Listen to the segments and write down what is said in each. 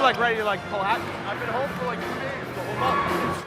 like ready to like collapse. I've been home for like 2 days, the whole month.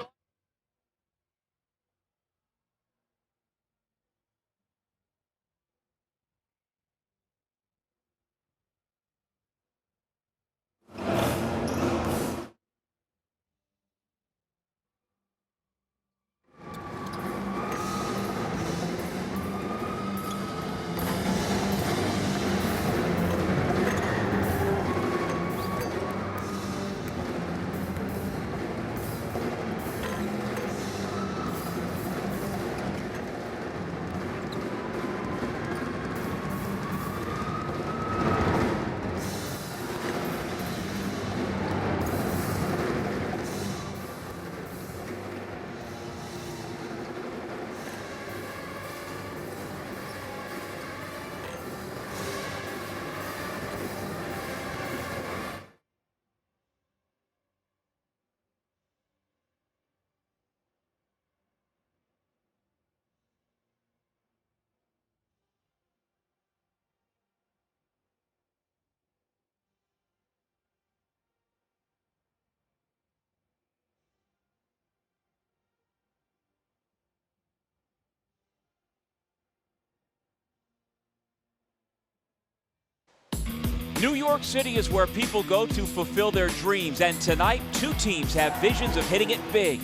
New York City is where people go to fulfill their dreams, and tonight, 2 teams have visions of hitting it big,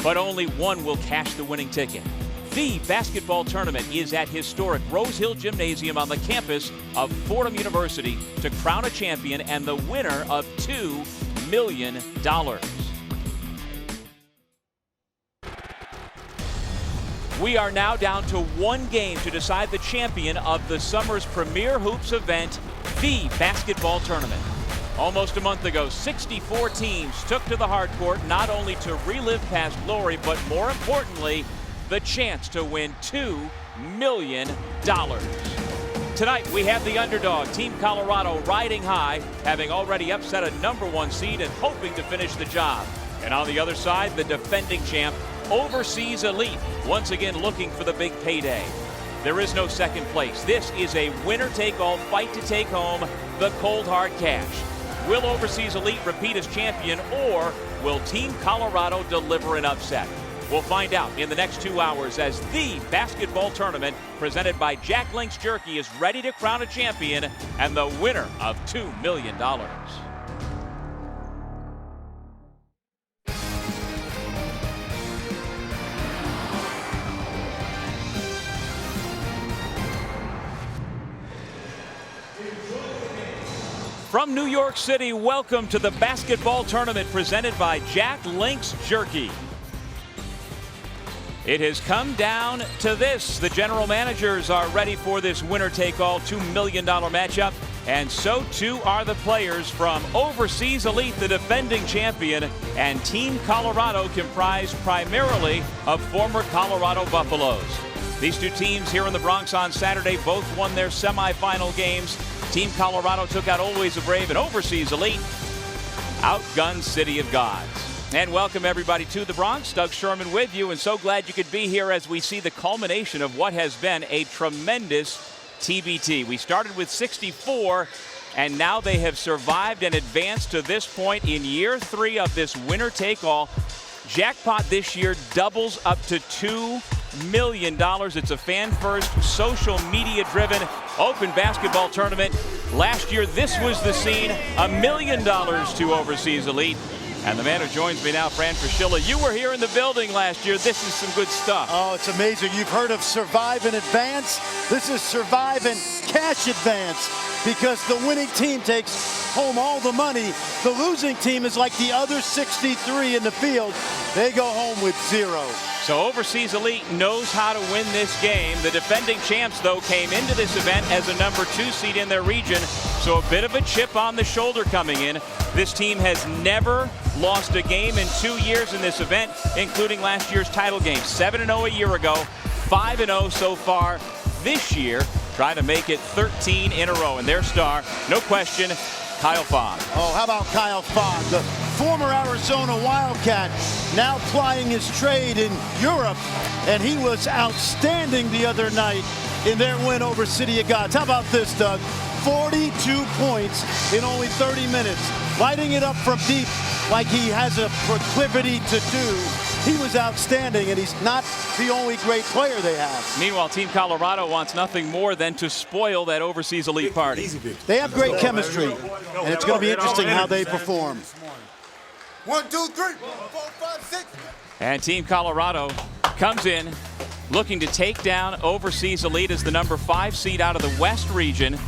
but only one will cash the winning ticket. The basketball tournament is at historic Rose Hill Gymnasium on the campus of Fordham University to crown a champion and the winner of $2 million. We are now down to 1 game to decide the champion of the summer's premier hoops event, the basketball tournament. Almost a month ago, 64 teams took to the hard court not only to relive past glory, but more importantly, the chance to win $2 million. Tonight, we have the underdog, Team Colorado, riding high, having already upset a #1 seed and hoping to finish the job. And on the other side, the defending champ, Overseas Elite, once again looking for the big payday. There is no second place. This is a winner-take-all fight to take home the cold hard cash. Will Overseas Elite repeat as champion, or will Team Colorado deliver an upset? We'll find out in the next 2 hours as the basketball tournament presented by Jack Link's Jerky is ready to crown a champion and the winner of $2 million. From New York City, welcome to the basketball tournament presented by Jack Link's Jerky. It has come down to this. The general managers are ready for this winner-take-all $2 million matchup, and so too are the players from Overseas Elite, the defending champion, and Team Colorado, comprised primarily of former Colorado Buffaloes. These 2 teams here in the Bronx on Saturday both won their semifinal games. Team Colorado took out Always a Brave, and Overseas Elite outgunned City of Gods. And welcome everybody to the Bronx. Doug Sherman with you, and so glad you could be here as we see the culmination of what has been a tremendous TBT. We started with 64, and now they have survived and advanced to this point in year 3 of this winner-take-all. Jackpot this year doubles up to $2 million. It's a fan-first, social media-driven open basketball tournament. Last year, this was the scene, $1 million to Overseas Elite. And the man who joins me now, Fran Fraschilla, you were here in the building last year. This is some good stuff. Oh, it's amazing. You've heard of Survive and Advance. This is Survive and Cash Advance, because the winning team takes home all the money. The losing team is like the other 63 in the field. They go home with 0. So Overseas Elite knows how to win this game. The defending champs, though, came into this event as a #2 seed in their region, so a bit of a chip on the shoulder coming in. This team has never lost a game in 2 years in this event, including last year's title game. 7-0 a year ago, 5-0 so far this year, trying to make it 13 in a row. And their star, no question, Kyle Fogg. Oh, how about Kyle Fogg, the former Arizona Wildcat, now plying his trade in Europe, and he was outstanding the other night in their win over City of Gods. How about this, Doug? 42 points in only 30 minutes. lighting it up from deep like he has a proclivity to do. He was outstanding, and he's not the only great player they have. Meanwhile, Team Colorado wants nothing more than to spoil that overseas elite party. They have great chemistry, and it's going to be interesting how they perform. 1, 2, 3, 4, 5, 6. And Team Colorado comes in looking to take down overseas elite as the number 5 seed out of the West region.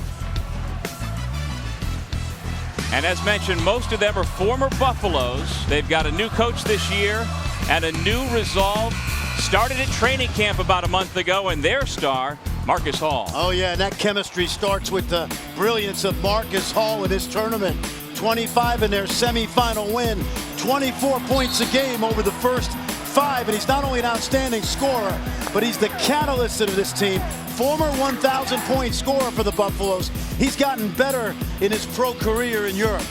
And as mentioned, most of them are former Buffaloes. They've got a new coach this year and a new resolve. Started at training camp about a month ago, and their star, Marcus Hall. Oh yeah, and that chemistry starts with the brilliance of Marcus Hall in this tournament. 25 in their semifinal win, 24 points a game over the first 5, and he's not only an outstanding scorer, but he's the catalyst of this team. Former 1,000-point scorer for the Buffaloes. He's gotten better in his pro career in Europe.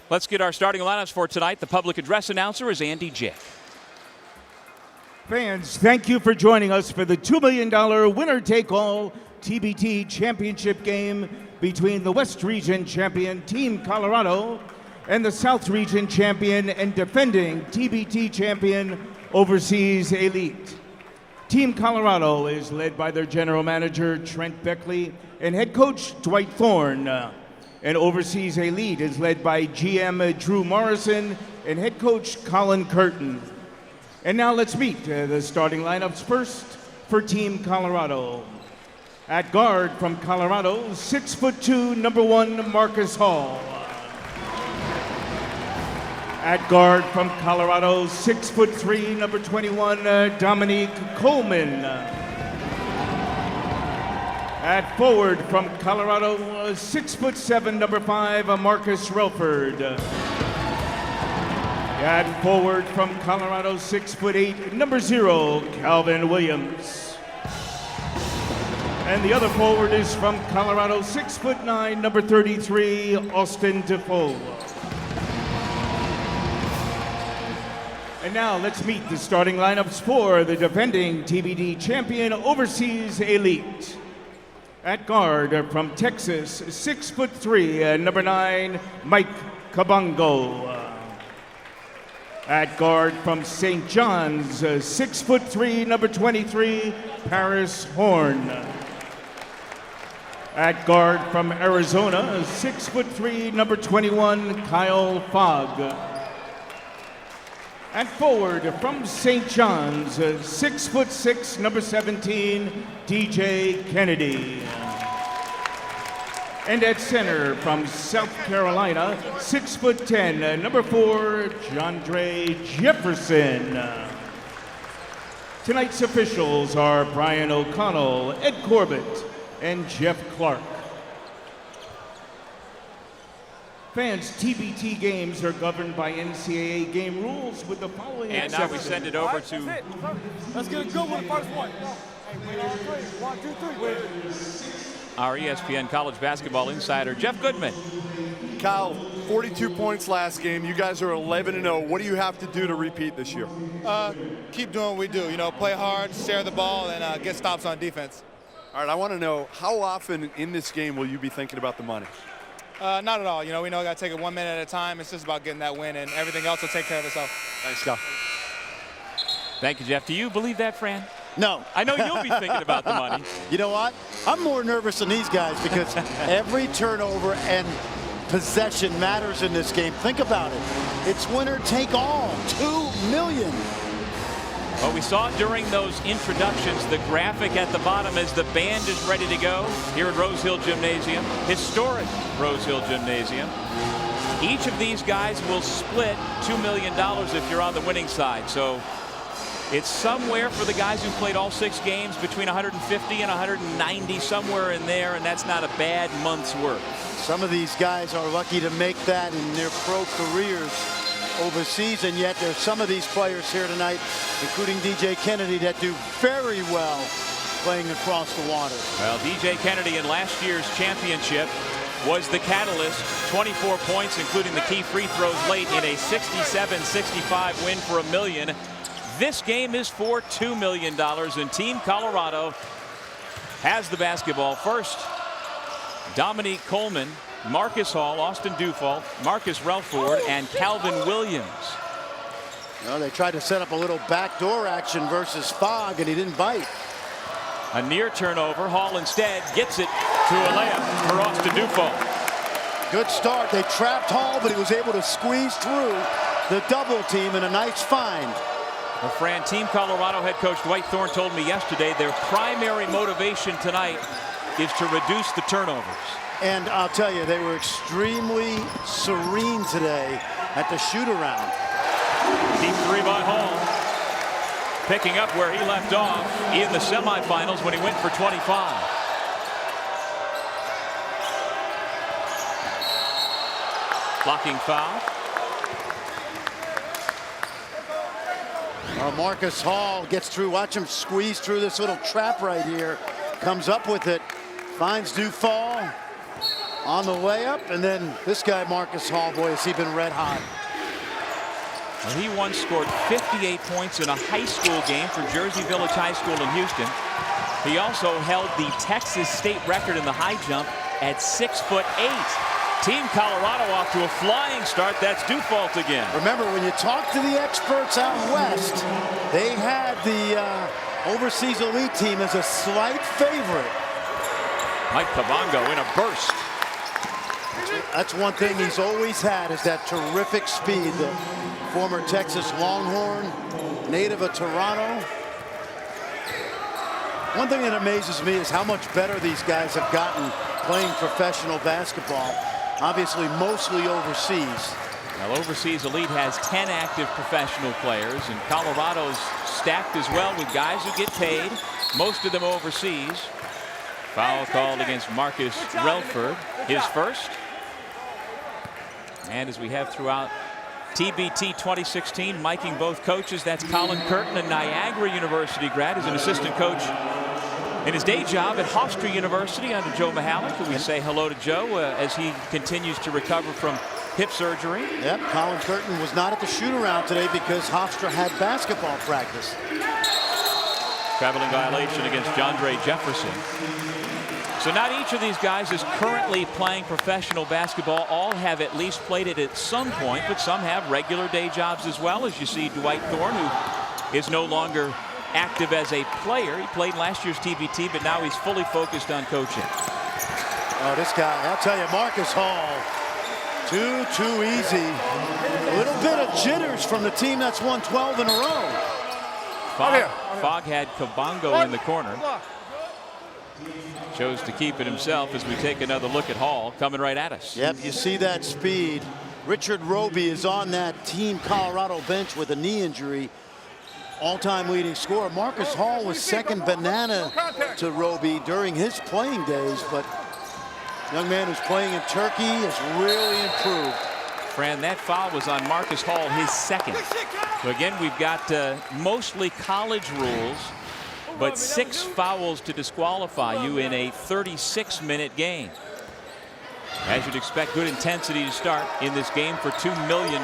Let's get our starting lineups for tonight. The public address announcer is Andy Jick. Fans, thank you for joining us for the $2 million winner-take-all TBT championship game between the West Region champion Team Colorado and the South Region champion and defending TBT champion Overseas Elite. Team Colorado is led by their general manager Trent Beckley and head coach Dwight Thorne. And Overseas Elite is led by GM Drew Morrison and head coach Colin Curtin. And now let's meet the starting lineups first for Team Colorado. At guard from Colorado, 6'2", number 1, Marcus Hall. At guard from Colorado, 6'3", number 21, Dominique Coleman. At forward from Colorado, 6'7", number 5, Marcus Relford. At forward from Colorado, 6'8", number 0, Calvin Williams. And the other forward is from Colorado, 6'9", number 33, Austin Defoe. And now let's meet the starting lineups for the defending TBT champion Overseas Elite. At guard from Texas, 6'3", number 9, Mike Kabongo. At guard from St. John's, 6'3", number 23, Paris Horn. At guard from Arizona, 6'3", number 21, Kyle Fogg. At forward from St. John's, 6'6", number 17, DJ Kennedy. And at center from South Carolina, 6'10", number 4, Jandre Jefferson. Tonight's officials are Brian O'Connell, Ed Corbett, and Jeff Clark. Fans, TBT games are governed by NCAA game rules with the following And now we send it over to Let's get a good one, first one. Hey, win on 3. 1, 2, 3, win. our ESPN college basketball insider, Jeff Goodman. Kyle, 42 points last game. You guys are 11-0. What do you have to do to repeat this year? Keep doing what we do. You know, play hard, share the ball, and get stops on defense. All right, I want to know, how often in this game will you be thinking about the money? Not at all. You know, we know we got to take it 1 minute at a time. It's just about getting that win, and everything else will take care of itself. Thanks, Kyle. Thank you, Jeff. Do you believe that, Fran? No. I know you'll be thinking about the money. You know what? I'm more nervous than these guys because every turnover and possession matters in this game. Think about it. It's winner take all. $2 million. Well, we saw during those introductions the graphic at the bottom as the band is ready to go here at Rose Hill Gymnasium, historic Rose Hill Gymnasium. Each of these guys will split $2 million if you're on the winning side. So it's somewhere for the guys who played all 6 games between 150 and 190, somewhere in there, and that's not a bad month's work. Some of these guys are lucky to make that in their pro careers overseas, and yet there's some of these players here tonight, including DJ Kennedy, that do very well playing across the water. Well, DJ Kennedy in last year's championship was the catalyst. 24 points, including the key free throws late in a 67-65 win for $1 million. This game is for $2 million, and Team Colorado has the basketball. First, Dominique Coleman Marcus Hall, Austin Dufault, Marcus Relford, and Calvin Williams. Well, they tried to set up a little backdoor action versus Fogg, and he didn't bite. A near turnover. Hall instead gets it to a layup for Austin Dufault. Good start. They trapped Hall, but he was able to squeeze through the double team, and a nice find. Well, Fran, Team Colorado head coach Dwight Thorne told me yesterday their primary motivation tonight is to reduce the turnovers. And I'll tell you, they were extremely serene today at the shoot-around. Deep three by Hall. Picking up where he left off in the semifinals when he went for 25. Blocking foul. Marcus Hall gets through. Watch him squeeze through this little trap right here. Comes up with it. Finds Dufault on the layup. And then this guy, Marcus Hall, boy, has he been red hot. Well, he once scored 58 points in a high school game for Jersey Village High School in Houston. He also held the Texas state record in the high jump at 6'8". Team Colorado off to a flying start. That's Dufault again. Remember, when you talk to the experts out west, they had the overseas elite team as a slight favorite. Mike Cabango in a burst. That's one thing he's always had, is that terrific speed. The former Texas Longhorn, native of Toronto. One thing that amazes me is how much better these guys have gotten playing professional basketball. Obviously, mostly overseas. Well, Overseas Elite has 10 active professional players, and Colorado's stacked as well with guys who get paid, most of them overseas. Foul called against Marcus Relford, his first. And as we have throughout TBT 2016, miking both coaches, that's Colin Curtin, a Niagara University grad, who's an assistant coach in his day job at Hofstra University under Joe Mihalik. We say hello to Joe as he continues to recover from hip surgery. Yep, Colin Curtin was not at the shoot-around today because Hofstra had basketball practice. Traveling violation against Jandre Jefferson. So not each of these guys is currently playing professional basketball. All have at least played it at some point, but some have regular day jobs as well, as you see Dwight Thorne, who is no longer active as a player. He played last year's TBT, but now he's fully focused on coaching. Oh, this guy, I'll tell you, Marcus Hall, too easy. A little bit of jitters from the team that's won 12 in a row. Fogg had Cabango in the corner. Chose to keep it himself as we take another look at Hall coming right at us. Yep, you see that speed. Richard Roby is on that Team Colorado bench with a knee injury. All-time leading scorer. Marcus Hall was second banana to Roby during his playing days, but young man who's playing in Turkey has really improved. Fran, that foul was on Marcus Hall, his second. So again, we've got mostly college rules, but 6 fouls to disqualify you in a 36-minute game. As you'd expect, good intensity to start in this game for $2 million.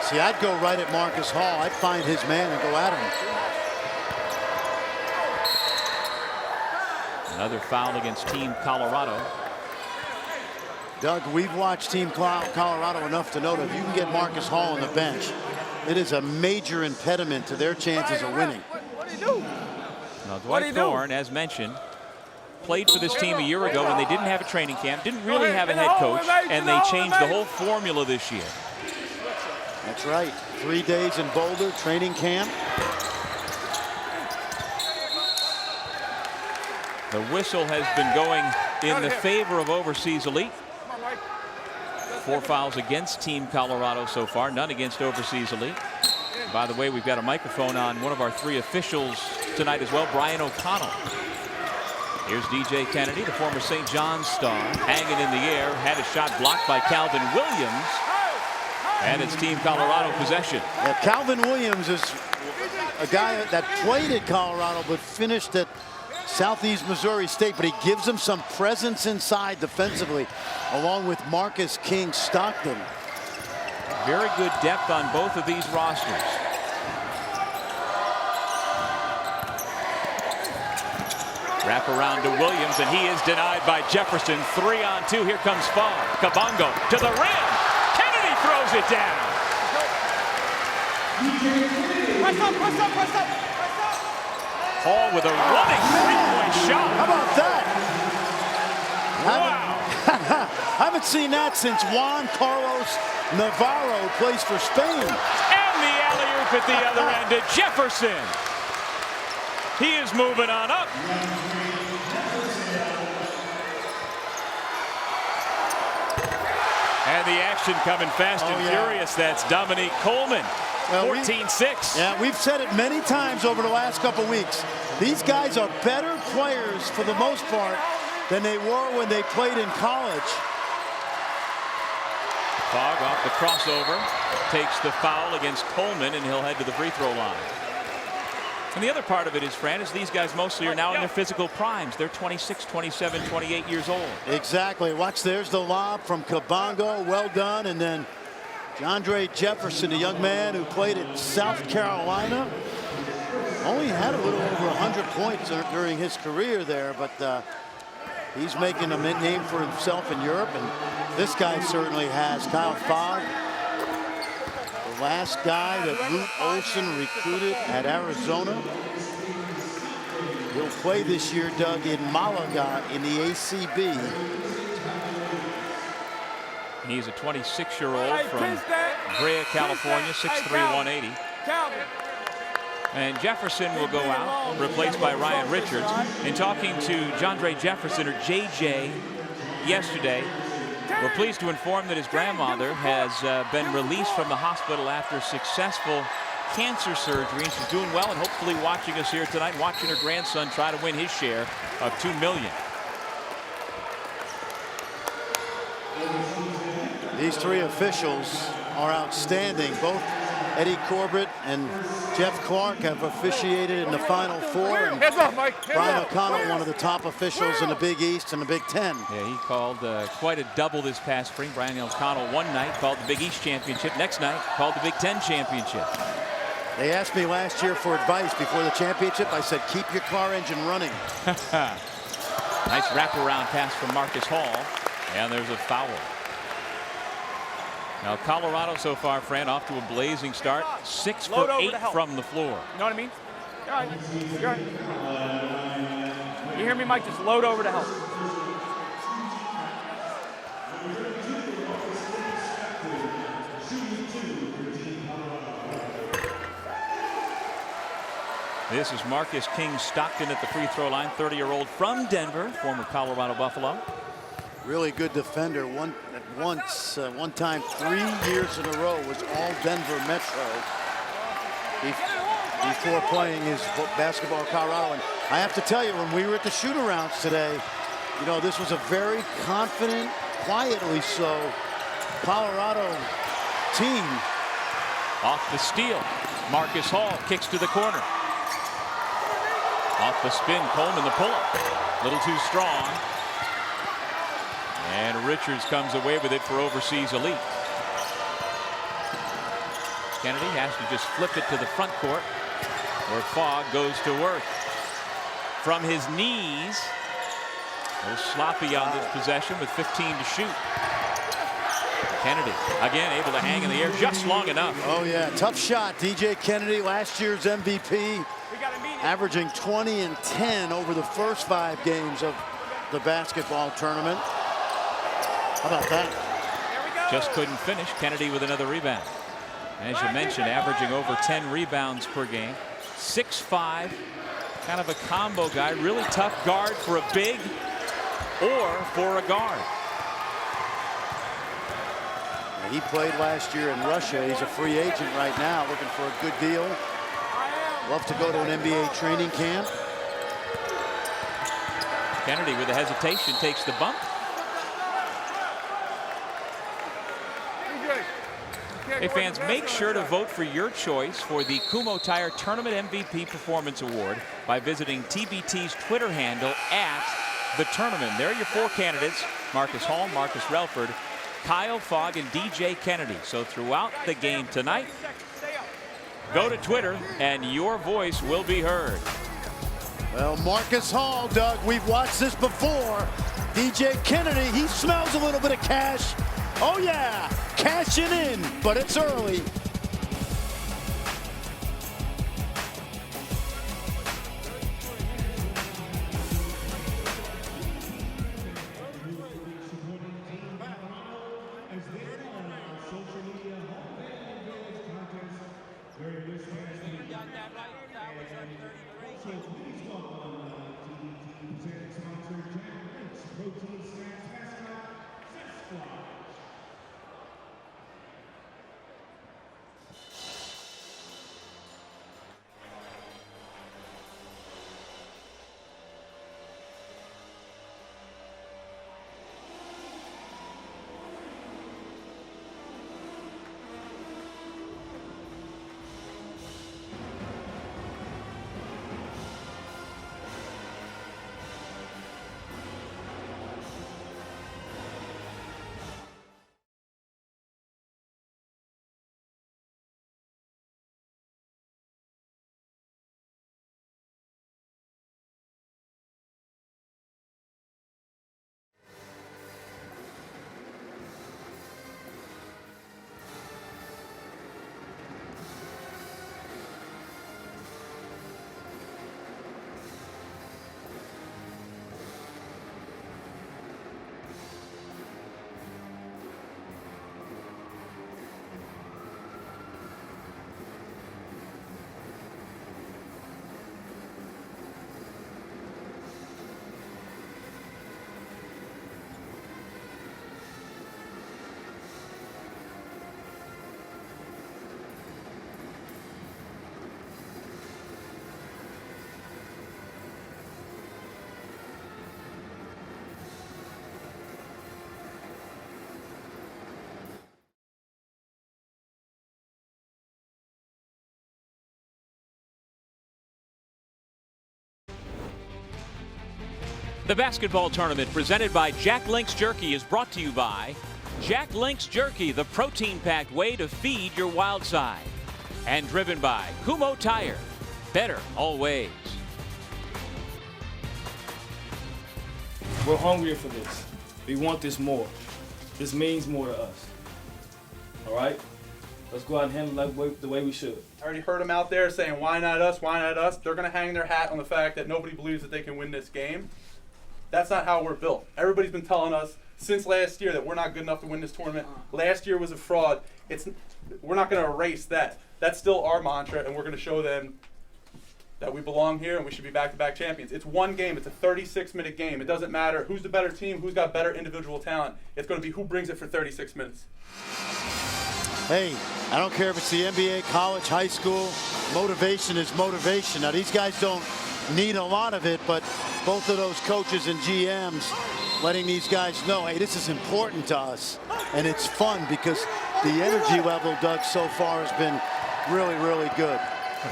See, I'd go right at Marcus Hall. I'd find his man and go at him. Another foul against Team Colorado. Doug, we've watched Team Colorado enough to know that if you can get Marcus Hall on the bench, it is a major impediment to their chances of winning. What do you do? Now, Dwight Thorne, as mentioned, played for this team a year ago when they didn't have a training camp, didn't really have a head coach, and they changed the whole formula this year. That's right. 3 days in Boulder, training camp. The whistle has been going in the favor of Overseas Elite. 4 fouls against Team Colorado so far, none against Overseas Elite. By the way, we've got a microphone on one of our 3 officials tonight as well, Brian O'Connell. Here's DJ Kennedy, the former St. John's star, hanging in the air, had a shot blocked by Calvin Williams. And it's Team Colorado possession. Yeah, Calvin Williams is a guy that played at Colorado but finished at Southeast Missouri State, but he gives them some presence inside defensively, along with Marcus King Stockton. Very good depth on both of these rosters. Wrap around to Williams, and he is denied by Jefferson. 3-on-2. Here comes Fogg. Kabongo to the rim. Kennedy throws it down. Press up, press up, press up, press up. Hall with a running three-point shot. How about that? Wow. I haven't seen that since Juan Carlos Navarro plays for Spain. And the alley-oop at the other end to Jefferson. He is moving on up. And the action coming fast and furious. That's Dominique Coleman. 14-6. Yeah, we've said it many times over the last couple weeks. These guys are better players for the most part than they were when they played in college. Fogg off the crossover, takes the foul against Coleman, and he'll head to the free throw line. And the other part of it is, Fran, is these guys mostly are now in their physical primes. They're 26, 27, 28 years old. Exactly. Watch, there's the lob from Kabongo. Well done. And then Andre Jefferson, a young man who played at South Carolina. Only had a little over 100 points during his career there, but he's making a name for himself in Europe, and this guy certainly has. Kyle Fogg, the last guy that Root Olson recruited at Arizona. He'll play this year, Doug, in Malaga in the ACB. He's a 26-year-old from Brea, California, 6'3", 180. And Jefferson will go out, replaced by Ryan Richards. In talking to Jandre Jefferson, or JJ, yesterday, we're pleased to inform that his grandmother has been released from the hospital after successful cancer surgery, and she's doing well and hopefully watching us here tonight, watching her grandson try to win his share of $2 million. These three officials are outstanding. Both Eddie Corbett and Jeff Clark have officiated in the Final Four. And Brian O'Connell, one of the top officials in the Big East and the Big Ten. Yeah, he called quite a double this past spring. Brian O'Connell one night called the Big East Championship. Next night called the Big Ten Championship. They asked me last year for advice before the championship. I said, keep your car engine running. Nice wraparound pass from Marcus Hall. And there's a foul. Now Colorado so far, Fran, off to a blazing start. 6 for 8 from the floor. You know what I mean? You're all right. You're all right. You hear me, Mike? Just load over to help. This is Marcus King Stockton at the free throw line, 30-year-old from Denver, former Colorado Buffalo. Really good defender. One time 3 years in a row was all Denver Metro before playing his basketball in Colorado. And I have to tell you, when we were at the shoot-arounds today, you know, this was a very confident, quietly so, Colorado team. Off the steal, Marcus Hall kicks to the corner. Off the spin, Coleman the pull-up. Little too strong. And Richards comes away with it for Overseas Elite. Kennedy has to just flip it to the front court, where Fogg goes to work. From his knees, a little sloppy on this possession with 15 to shoot. Kennedy, again, able to hang in the air just long enough. Oh, yeah, tough shot. DJ Kennedy, last year's MVP, averaging 20 and 10 over the first 5 games of the basketball tournament. How about that? Just couldn't finish. Kennedy with another rebound. As you mentioned, averaging over 10 rebounds per game. 6'5", kind of a combo guy. Really tough guard for a big or for a guard. He played last year in Russia. He's a free agent right now, looking for a good deal. Love to go to an NBA training camp. Kennedy with a hesitation takes the bump. Hey fans, make sure to vote for your choice for the Kumho Tire Tournament MVP Performance Award by visiting TBT's Twitter handle @TheTournament. There are your 4 candidates: Marcus Hall, Marcus Relford, Kyle Fogg, and DJ Kennedy. So throughout the game tonight, go to Twitter and your voice will be heard. Well, Marcus Hall, Doug, we've watched this before. DJ Kennedy, he smells a little bit of cash. Oh yeah, cashing in, but it's early. The basketball tournament presented by Jack Link's Jerky is brought to you by Jack Link's Jerky, the protein-packed way to feed your wild side. And driven by Kumho Tire, better always. We're hungrier for this. We want this more. This means more to us. All right? Let's go out and handle that the way we should. I already heard them out there saying, why not us, why not us? They're going to hang their hat on the fact that nobody believes that they can win this game. That's not how we're built. Everybody's been telling us since last year that we're not good enough to win this tournament. Last year was a fraud. We're not going to erase that. That's still our mantra, and we're going to show them that we belong here and we should be back-to-back champions. It's one game. It's a 36-minute game. It doesn't matter who's the better team, who's got better individual talent. It's going to be who brings it for 36 minutes. Hey, I don't care if it's the NBA, college, high school. Motivation is motivation. Now, these guys don't need a lot of it, but both of those coaches and GMs letting these guys know, hey, this is important to us. And it's fun because the energy level, Doug, so far has been really, really good.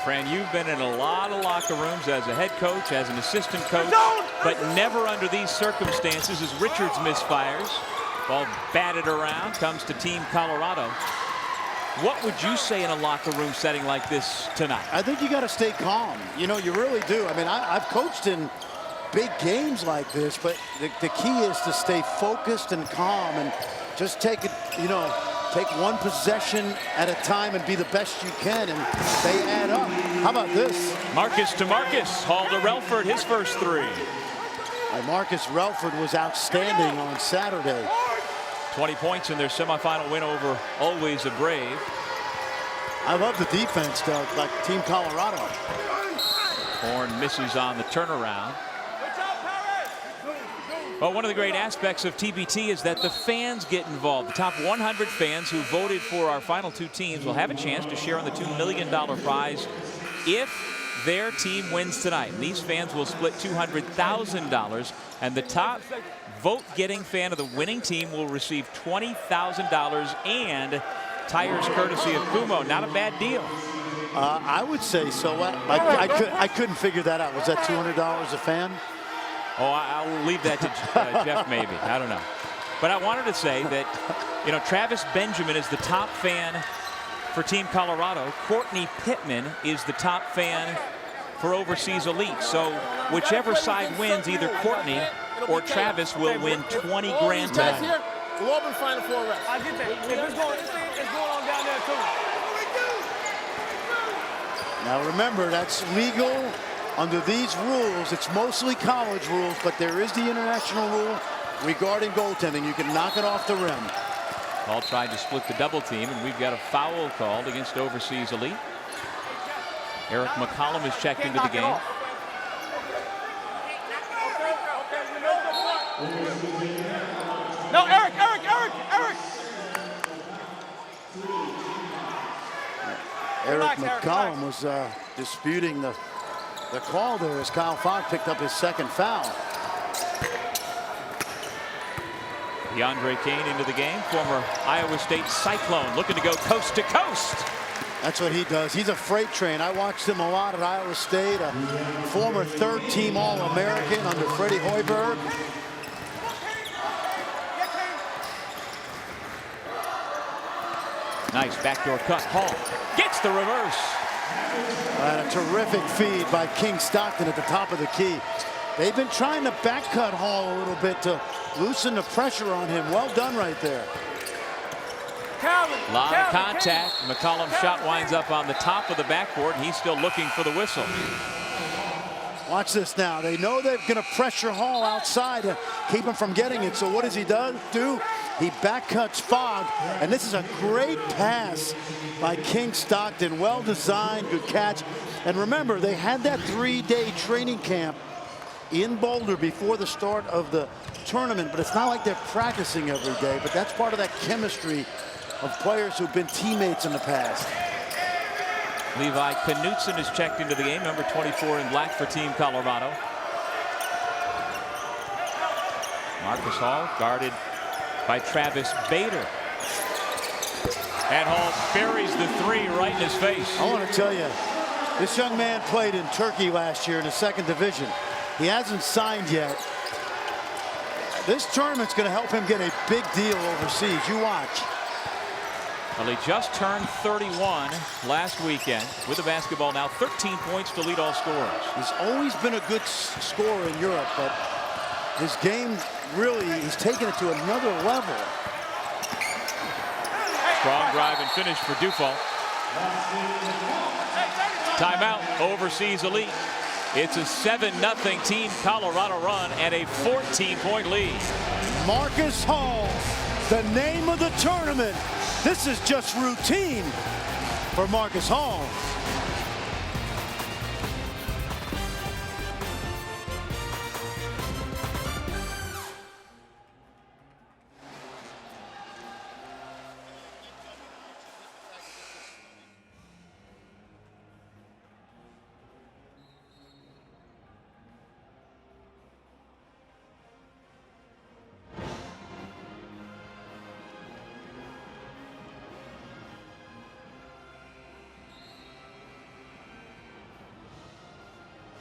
Fran, you've been in a lot of locker rooms as a head coach, as an assistant coach, but never under these circumstances as Richards misfires. Ball batted around, comes to Team Colorado. What would you say in a locker room setting like this tonight? I think you got to stay calm. You know, you really do. I mean, I've coached in big games like this, but the key is to stay focused and calm and just take it, you know, take one possession at a time and be the best you can, and they add up. How about this? Marcus to Marcus. Hall to Relford, his first three. Marcus Relford was outstanding on Saturday. 20 points in their semifinal win over Always a Brave. I love the defense, Doug, like Team Colorado. Horn misses on the turnaround. Well, one of the great aspects of TBT is that the fans get involved. The top 100 fans who voted for our final two teams will have a chance to share in the $2 million prize if their team wins tonight. And these fans will split $200,000, and the top vote-getting fan of the winning team will receive $20,000 and tires courtesy of Kumho. Not a bad deal. I would say so. I couldn't figure that out. Was that $200 a fan? Oh, I'll leave that to Jeff maybe. I don't know. But I wanted to say that, you know, Travis Benjamin is the top fan for Team Colorado. Courtney Pittman is the top fan for Overseas Elite. So whichever side wins, either Courtney or Travis will win 20 grand tonight. We'll open final four reps. I get that. It's going on down there, too. Now remember, that's legal under these rules. It's mostly college rules, but there is the international rule regarding goaltending. You can knock it off the rim. Paul tried to split the double team, and we've got a foul called against Overseas Elite. Eric McCollum is checked into the game. No, Eric. Eric McCollum was disputing the call there as Kyle Fogg picked up his second foul. DeAndre Kane into the game, former Iowa State Cyclone, looking to go coast to coast. That's what he does. He's a freight train. I watched him a lot at Iowa State, a former third-team All-American under Freddie Hoiberg. Nice backdoor cut. Hall gets the reverse. And a terrific feed by King Stockton at the top of the key. They've been trying to back cut Hall a little bit to loosen the pressure on him. Well done right there. A lot of contact. McCollum's shot winds up on the top of the backboard, and he's still looking for the whistle. Watch this now. They know they're going to pressure Hall outside to keep him from getting it. So what does he do? He back cuts Fogg, and this is a great pass by King Stockton. Well designed, good catch. And remember, they had that 3-day training camp in Boulder before the start of the tournament, but it's not like they're practicing every day, but that's part of that chemistry of players who've been teammates in the past. Levi Knutson is checked into the game, number 24 in black for Team Colorado. Marcus Hall guarded by Travis Bader. And Hall buries the three right in his face. I want to tell you, this young man played in Turkey last year in the 2nd division. He hasn't signed yet. This tournament's going to help him get a big deal overseas. You watch. Well, he just turned 31 last weekend with the basketball now. 13 points to lead all scorers. He's always been a good scorer in Europe, but his game really, he's taken it to another level. Strong drive and finish for Dufault. Timeout, Overseas Elite. It's a 7-0 Team Colorado run and a 14-point lead. Marcus Hall, the name of the tournament. This is just routine for Marcus Hall.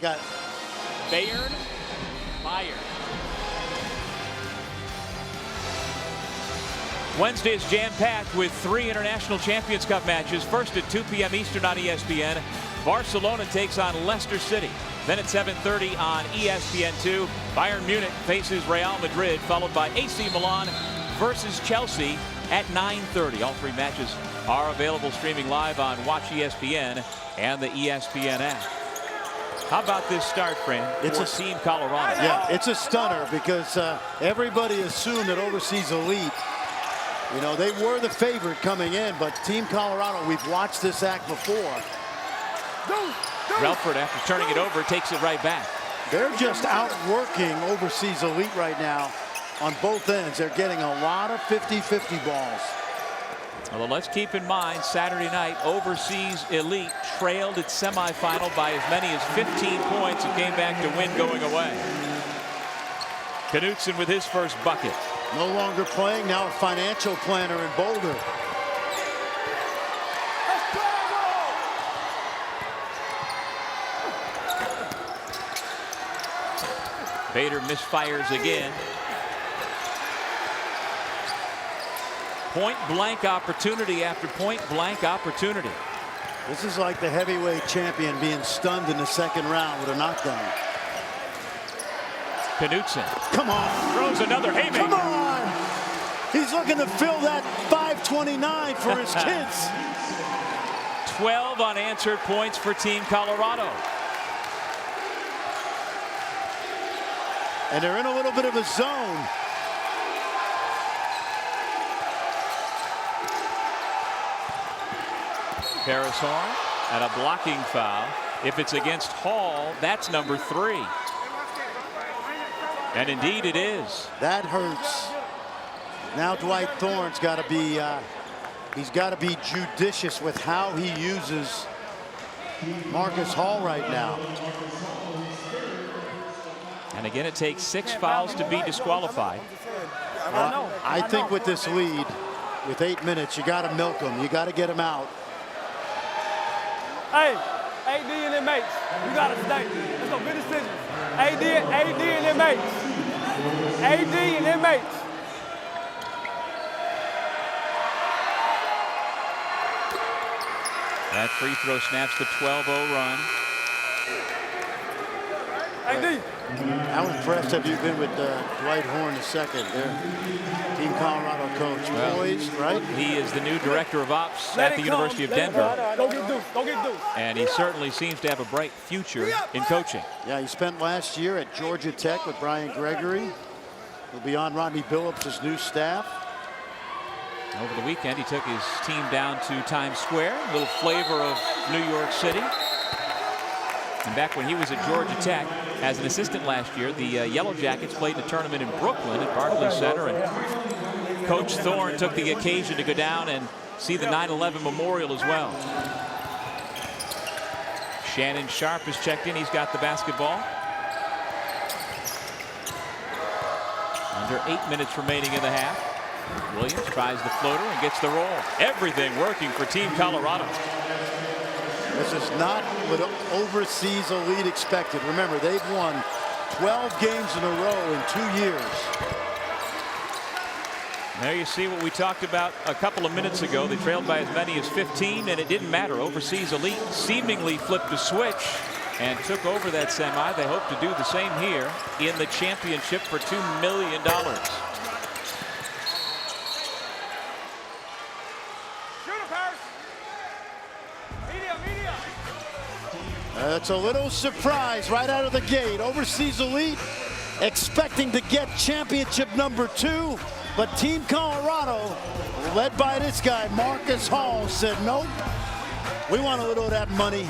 Got Bayern, Meyer. Wednesday is jam-packed with 3 International Champions Cup matches. First at 2 p.m. Eastern on ESPN. Barcelona takes on Leicester City. Then at 7:30 on ESPN2, Bayern Munich faces Real Madrid, followed by AC Milan versus Chelsea at 9:30. All 3 matches are available streaming live on Watch ESPN and the ESPN app. How about this start, Fran? It's a Team Colorado. Yeah, it's a stunner because everybody assumed that Overseas Elite, you know, they were the favorite coming in, but Team Colorado, we've watched this act before. Relford, after turning it over, takes it right back. They're just outworking Overseas Elite right now on both ends. They're getting a lot of 50-50 balls. Well, let's keep in mind, Saturday night, Overseas Elite trailed its semifinal by as many as 15 points and came back to win going away. Knutson with his first bucket. No longer playing, now a financial planner in Boulder. Bader misfires again. Point blank opportunity after point blank opportunity. This is like the heavyweight champion being stunned in the second round with a knockdown. Knutson. Come on. Throws another haymaker. Come on. He's looking to fill that 529 for his kids. 12 unanswered points for Team Colorado. And they're in a little bit of a zone. Paris Horn and a blocking foul. If it's against Hall, that's number 3. And indeed it is. That hurts. Now Dwight Thorne's got to be he's got to be judicious with how he uses Marcus Hall right now. And again, it takes 6 fouls to be disqualified. I think with this lead, with 8 minutes, you got to milk him. You got to get him out. Hey, AD and inmates, you got to stay. Let's go, good decisions. AD and inmates. AD and inmates. That free throw snaps the 12-0 run. AD. How impressed have you been with Dwight Horn II, their Team Colorado coach? Poised, right? He is the new director of ops at the University of Denver. Go get Deuce. Go get Deuce. And he certainly seems to have a bright future in coaching. Yeah, he spent last year at Georgia Tech with Brian Gregory. He'll be on Rodney Billups' new staff. Over the weekend, he took his team down to Times Square, a little flavor of New York City. And back when he was at Georgia Tech as an assistant last year, the Yellow Jackets played in a tournament in Brooklyn at Barclays Center, and Coach Thorne took the occasion to go down and see the 9/11 memorial as well. Shannon Sharp has checked in. He's got the basketball. Under 8 minutes remaining in the half. Williams tries the floater and gets the roll. Everything working for Team Colorado. This is not what overseas elite expected. Remember, they've won 12 games in a row in 2 years. There you see what we talked about a couple of minutes ago. They trailed by as many as 15, and it didn't matter. Overseas elite seemingly flipped a switch and took over that semi. They hope to do the same here in the championship for $2 million. That's a little surprise right out of the gate. Overseas elite expecting to get championship number 2, but Team Colorado, led by this guy, Marcus Hall, said, nope, we want a little of that money.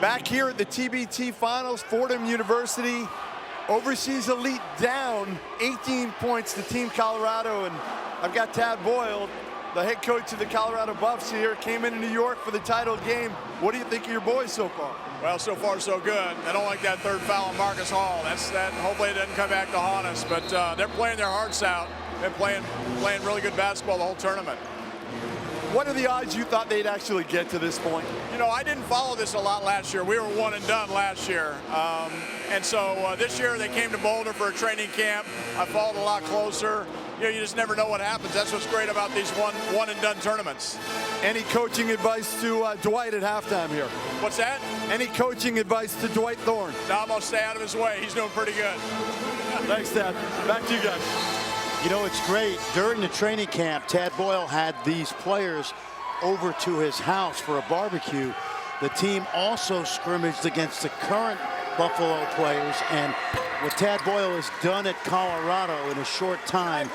Back here at the TBT Finals, Fordham University, Overseas Elite down 18 points to Team Colorado, and I've got Tad Boyle, the head coach of the Colorado Buffs here, came into New York for the title game. What do you think of your boys so far? Well, so far so good. I don't like that third foul on Marcus Hall. Hopefully it doesn't come back to haunt us, but they're playing their hearts out. They're playing really good basketball the whole tournament. What are the odds you thought they'd actually get to this point? You know, I didn't follow this a lot last year. We were one and done last year. And so this year they came to Boulder for a training camp. I followed a lot closer. You know, you just never know what happens. That's what's great about these one and done tournaments. Any coaching advice to Dwight at halftime here? What's that? Any coaching advice to Dwight Thorne? No, I'm going to stay out of his way. He's doing pretty good. Thanks, Tad. Back to you guys. You know, it's great. During the training camp, Tad Boyle had these players over to his house for a barbecue. The team also scrimmaged against the current Buffalo players, and what Tad Boyle has done at Colorado in a short time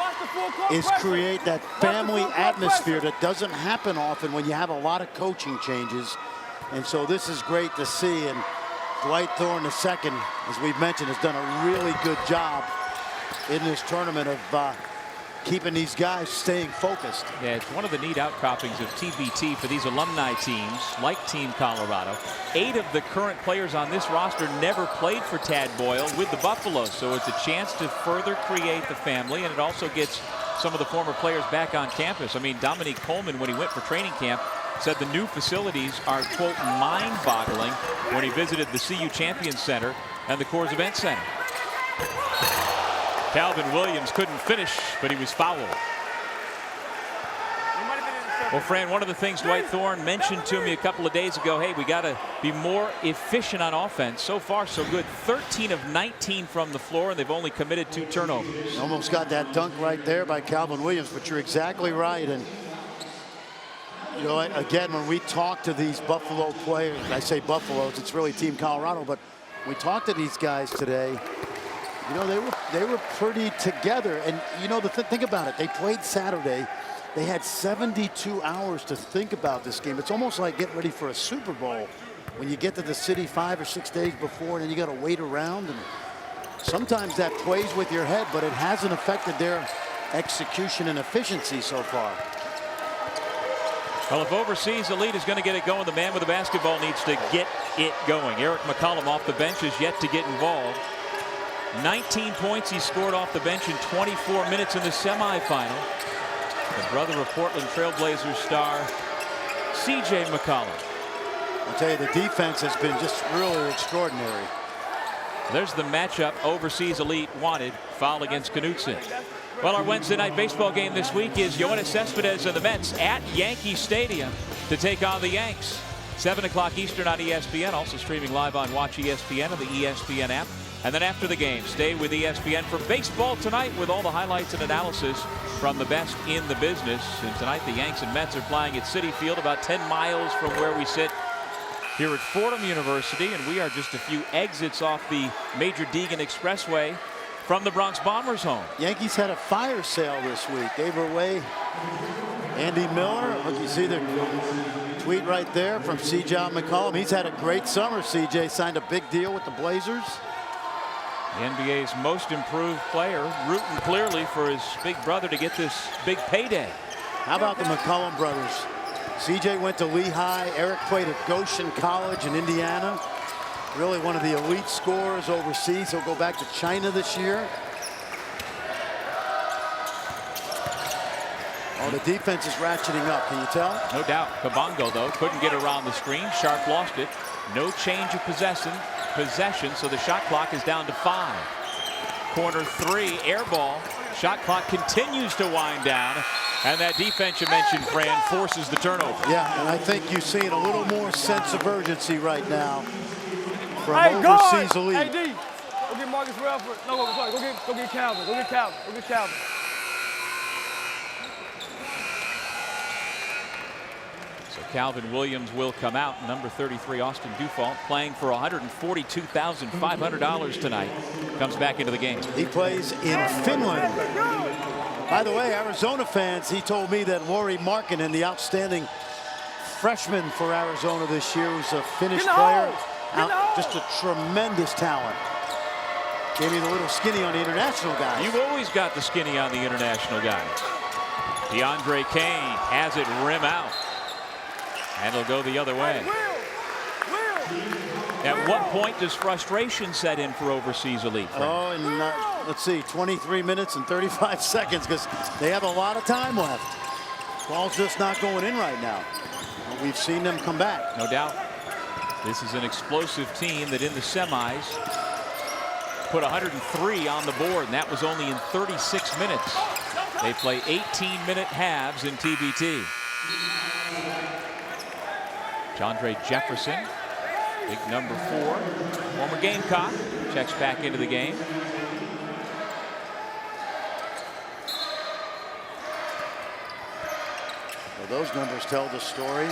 is create that family atmosphere that doesn't happen often when you have a lot of coaching changes. And so this is great to see, and Dwight Thorne II, as we've mentioned, has done a really good job in this tournament of keeping these guys staying focused. Yeah, it's one of the neat outcroppings of TBT for these alumni teams like Team Colorado. 8 of the current players on this roster never played for Tad Boyle with the Buffaloes, so it's a chance to further create the family, and it also gets some of the former players back on campus. I mean, Dominique Coleman, when he went for training camp, said the new facilities are, quote, mind-boggling when he visited the CU Champions Center and the Coors Event Center. Calvin Williams couldn't finish, but he was fouled. Well, Fran, one of the things Dwight Thorne mentioned to me a couple of days ago, hey, we got to be more efficient on offense. So far, so good. 13 of 19 from the floor, and they've only committed 2 turnovers. Almost got that dunk right there by Calvin Williams, but you're exactly right. And, you know, again, when we talk to these Buffalo players, I say Buffaloes, it's really Team Colorado, but we talked to these guys today. You know, they were pretty together, and you know, think about it. They played Saturday. They had 72 hours to think about this game. It's almost like getting ready for a Super Bowl when you get to the city 5 or 6 days before, and then you got to wait around. And sometimes that plays with your head, but it hasn't affected their execution and efficiency so far. Well, if Overseas Elite is going to get it going, the man with the basketball needs to get it going. Eric McCollum off the bench is yet to get involved. 19 points he scored off the bench in 24 minutes in the semifinal. The brother of Portland Trailblazers star C.J. McCollum. I'll tell you, the defense has been just really extraordinary. There's the matchup Overseas Elite wanted. Foul against Knutson. Well, our Wednesday night baseball game this week is Yoenis Cespedes and the Mets at Yankee Stadium to take on the Yanks. 7 o'clock Eastern on ESPN. Also streaming live on Watch ESPN and the ESPN app. And then after the game, stay with ESPN for baseball tonight with all the highlights and analysis from the best in the business. And tonight, the Yanks and Mets are playing at Citi Field, about 10 miles from where we sit here at Fordham University. And we are just a few exits off the Major Deegan Expressway from the Bronx Bombers home. Yankees had a fire sale this week. Gave away Andy Miller. Look, you see the tweet right there from C.J. McCollum. He's had a great summer, C.J. Signed a big deal with the Blazers. The NBA's most improved player, rooting clearly for his big brother to get this big payday. How about the McCollum brothers? CJ went to Lehigh. Eric played at Goshen College in Indiana. Really one of the elite scorers overseas. He'll go back to China this year. Oh, the defense is ratcheting up. Can you tell? No doubt. Kabongo, though, couldn't get around the screen. Sharp lost it. No change of possession, so the shot clock is down to 5. Corner 3, air ball. Shot clock continues to wind down, and that defense you mentioned, Fran, forces the turnover. Yeah, and I think you're seeing a little more sense of urgency right now from Overseas Elite. Hey, D, go get Marcus Relford. No, sorry, go get Calvin. Go get Calvin. So Calvin Williams will come out. Number 33, Austin Dufault, playing for $142,500 tonight. Comes back into the game. He plays in Finland. By the way, Arizona fans, he told me that Lauri Markkanen, the outstanding freshman for Arizona this year, who's a Finnish player, just a tremendous talent. Gave me the little skinny on the international guys. You've always got the skinny on the international guys. DeAndre Kane has it rim out. And it'll go the other way. At what point does frustration set in for overseas elite? Oh, and let's see, 23 minutes and 35 seconds because they have a lot of time left. Ball's just not going in right now. But we've seen them come back. No doubt. This is an explosive team that in the semis put 103 on the board, and that was only in 36 minutes. They play 18-minute halves in TBT. Jandre Jefferson, big number 4, former Gamecock, checks back into the game. Well, those numbers tell the story.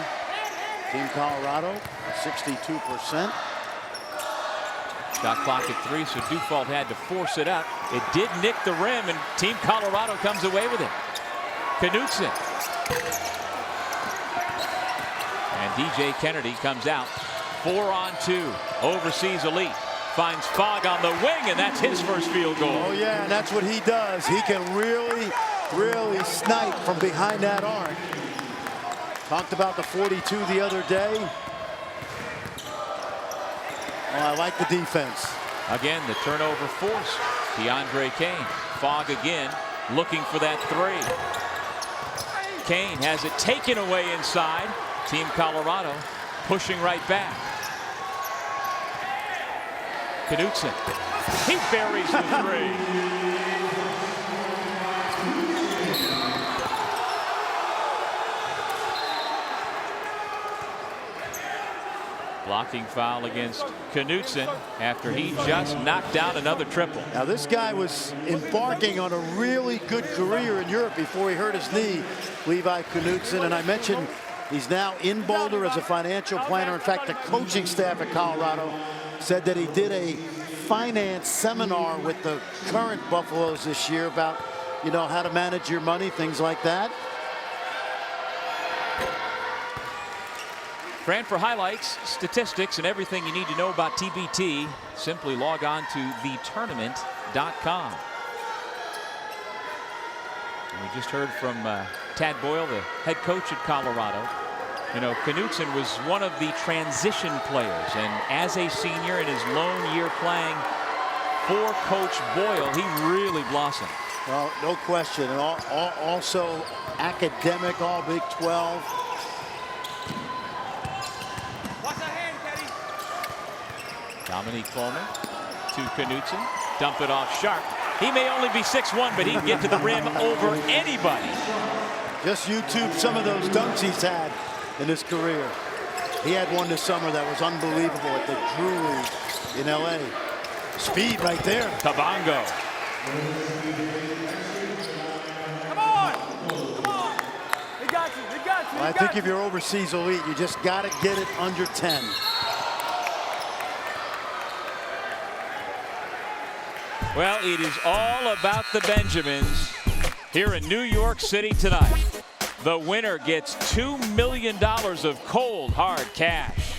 Team Colorado, 62%. Shot clock at 3, so Dufault had to force it up. It did nick the rim, and Team Colorado comes away with it. Knutson. And DJ Kennedy comes out. 4-on-2. Overseas elite. Finds Fogg on the wing, and that's his first field goal. Oh, yeah, and that's what he does. He can really, really snipe from behind that arc. Talked about the 42 the other day. Oh, I like the defense. Again, the turnover force. DeAndre Kane. Fogg again looking for that 3. Kane has it taken away inside. Team Colorado pushing right back. Knutson. He buries the 3. Blocking foul against Knutson after he just knocked down another triple. Now this guy was embarking on a really good career in Europe before he hurt his knee, Levi Knutson, and I mentioned he's now in Boulder as a financial planner. In fact, the coaching staff at Colorado said that he did a finance seminar with the current Buffaloes this year about, you know, how to manage your money, things like that. Fran, for highlights, statistics, and everything you need to know about TBT, simply log on to thetournament.com. And we just heard from Tad Boyle, the head coach at Colorado. You know, Knutson was one of the transition players, and as a senior in his lone year playing for Coach Boyle, he really blossomed. Well, no question. And also academic, all Big 12. Dominique Coleman to Knutson. Dump it off Sharp. He may only be 6'1", but he can get to the rim over anybody. Just YouTube some of those dunks he's had in his career. He had one this summer that was unbelievable at the Drew League in LA. Speed right there. Kabongo. Come on. Come on. He got you. He got you. Well, I think if you're overseas elite, you just got to get it under 10. Well, it is all about the Benjamins here in New York City tonight. The winner gets $2 million of cold, hard cash.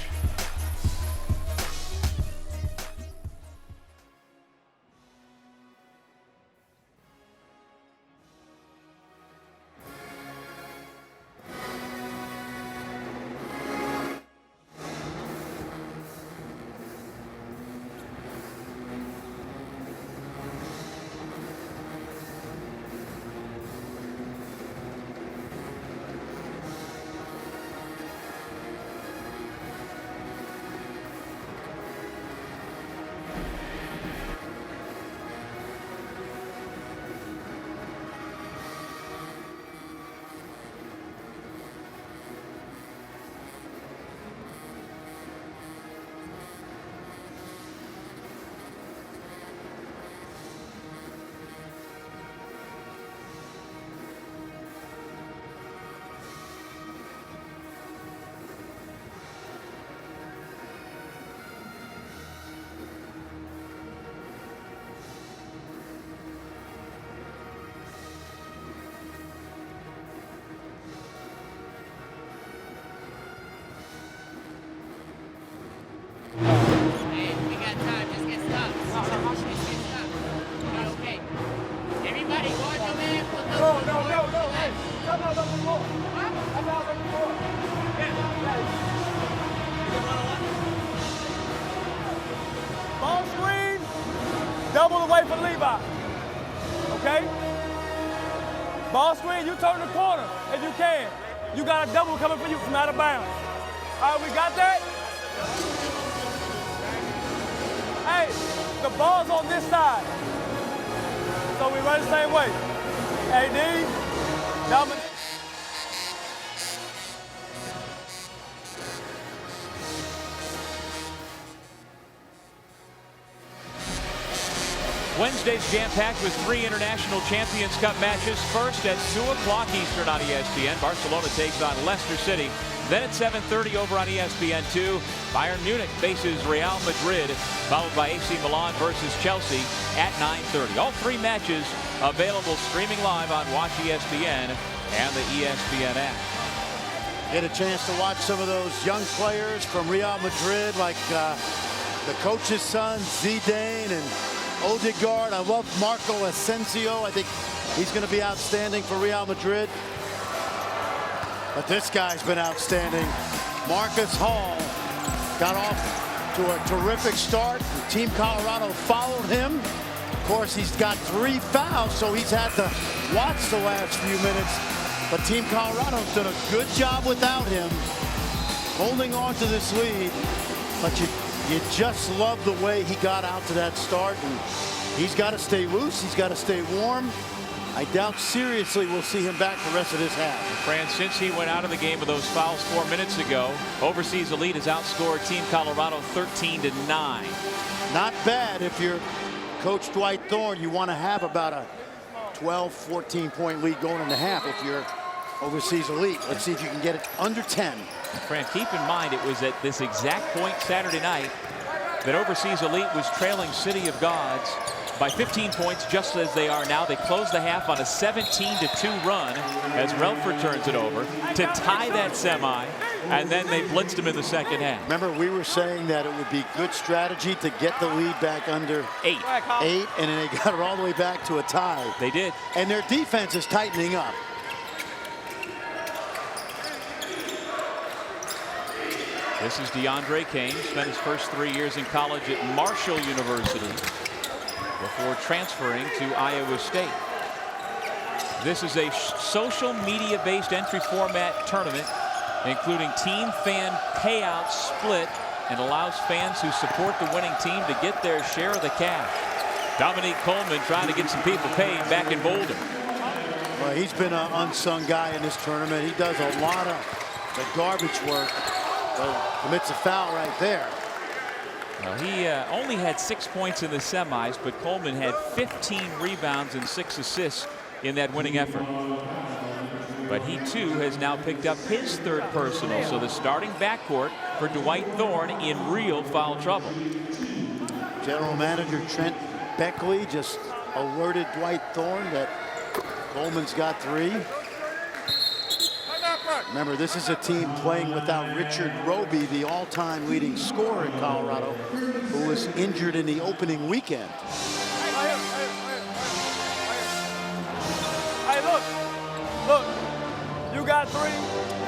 Levi. Okay? Ball screen, you turn the corner if you can. You got a double coming for you from out of bounds. All right, we got that? Hey, the ball's on this side. So we run the same way. AD, Dominic. Wednesday's jam-packed with 3 International Champions Cup matches. First at 2 o'clock Eastern on ESPN. Barcelona takes on Leicester City. Then at 7:30 over on ESPN2, Bayern Munich faces Real Madrid, followed by AC Milan versus Chelsea at 9:30. All 3 matches available streaming live on Watch ESPN and the ESPN app. Get a chance to watch some of those young players from Real Madrid, like the coach's son, Zidane, and Odegaard. I love Marco Asensio. I think he's going to be outstanding for Real Madrid. But this guy's been outstanding. Marcus Hall got off to a terrific start. Team Colorado followed him. Of course, he's got 3 fouls, so he's had to watch the last few minutes. But Team Colorado's done a good job without him, holding on to this lead. But you just love the way he got out to that start. And he's got to stay loose. He's got to stay warm. I doubt seriously we'll see him back the rest of this half. Fran, since he went out of the game with those fouls 4 minutes ago, Overseas Elite has outscored Team Colorado 13-9. Not bad if you're Coach Dwight Thorne. You want to have about a 12, 14-point lead going into half if you're Overseas Elite. Let's see if you can get it under 10. Fran, keep in mind it was at this exact point Saturday night that Overseas Elite was trailing City of Gods by 15 points, just as they are now. They closed the half on a 17-2 run as Relford turns it over to tie that semi, and then they blitzed him in the second half. Remember, we were saying that it would be good strategy to get the lead back under 8, and then they got it all the way back to a tie. They did. And their defense is tightening up. This is DeAndre Kane, spent his first 3 years in college at Marshall University before transferring to Iowa State. This is a social media-based entry format tournament, including team fan payouts split, and allows fans who support the winning team to get their share of the cash. Dominique Coleman trying to get some people paid back in Boulder. Well, he's been an unsung guy in this tournament. He does a lot of the garbage work. Commits a foul right there. Well, he only had 6 points in the semis, but Coleman had 15 rebounds and 6 assists in that winning effort. But he too has now picked up his 3rd personal, so the starting backcourt for Dwight Thorne in real foul trouble. General Manager Trent Beckley just alerted Dwight Thorne that Coleman's got 3. Remember, this is a team playing without Richard Roby, the all-time leading scorer in Colorado, who was injured in the opening weekend. Hey, look. You got 3.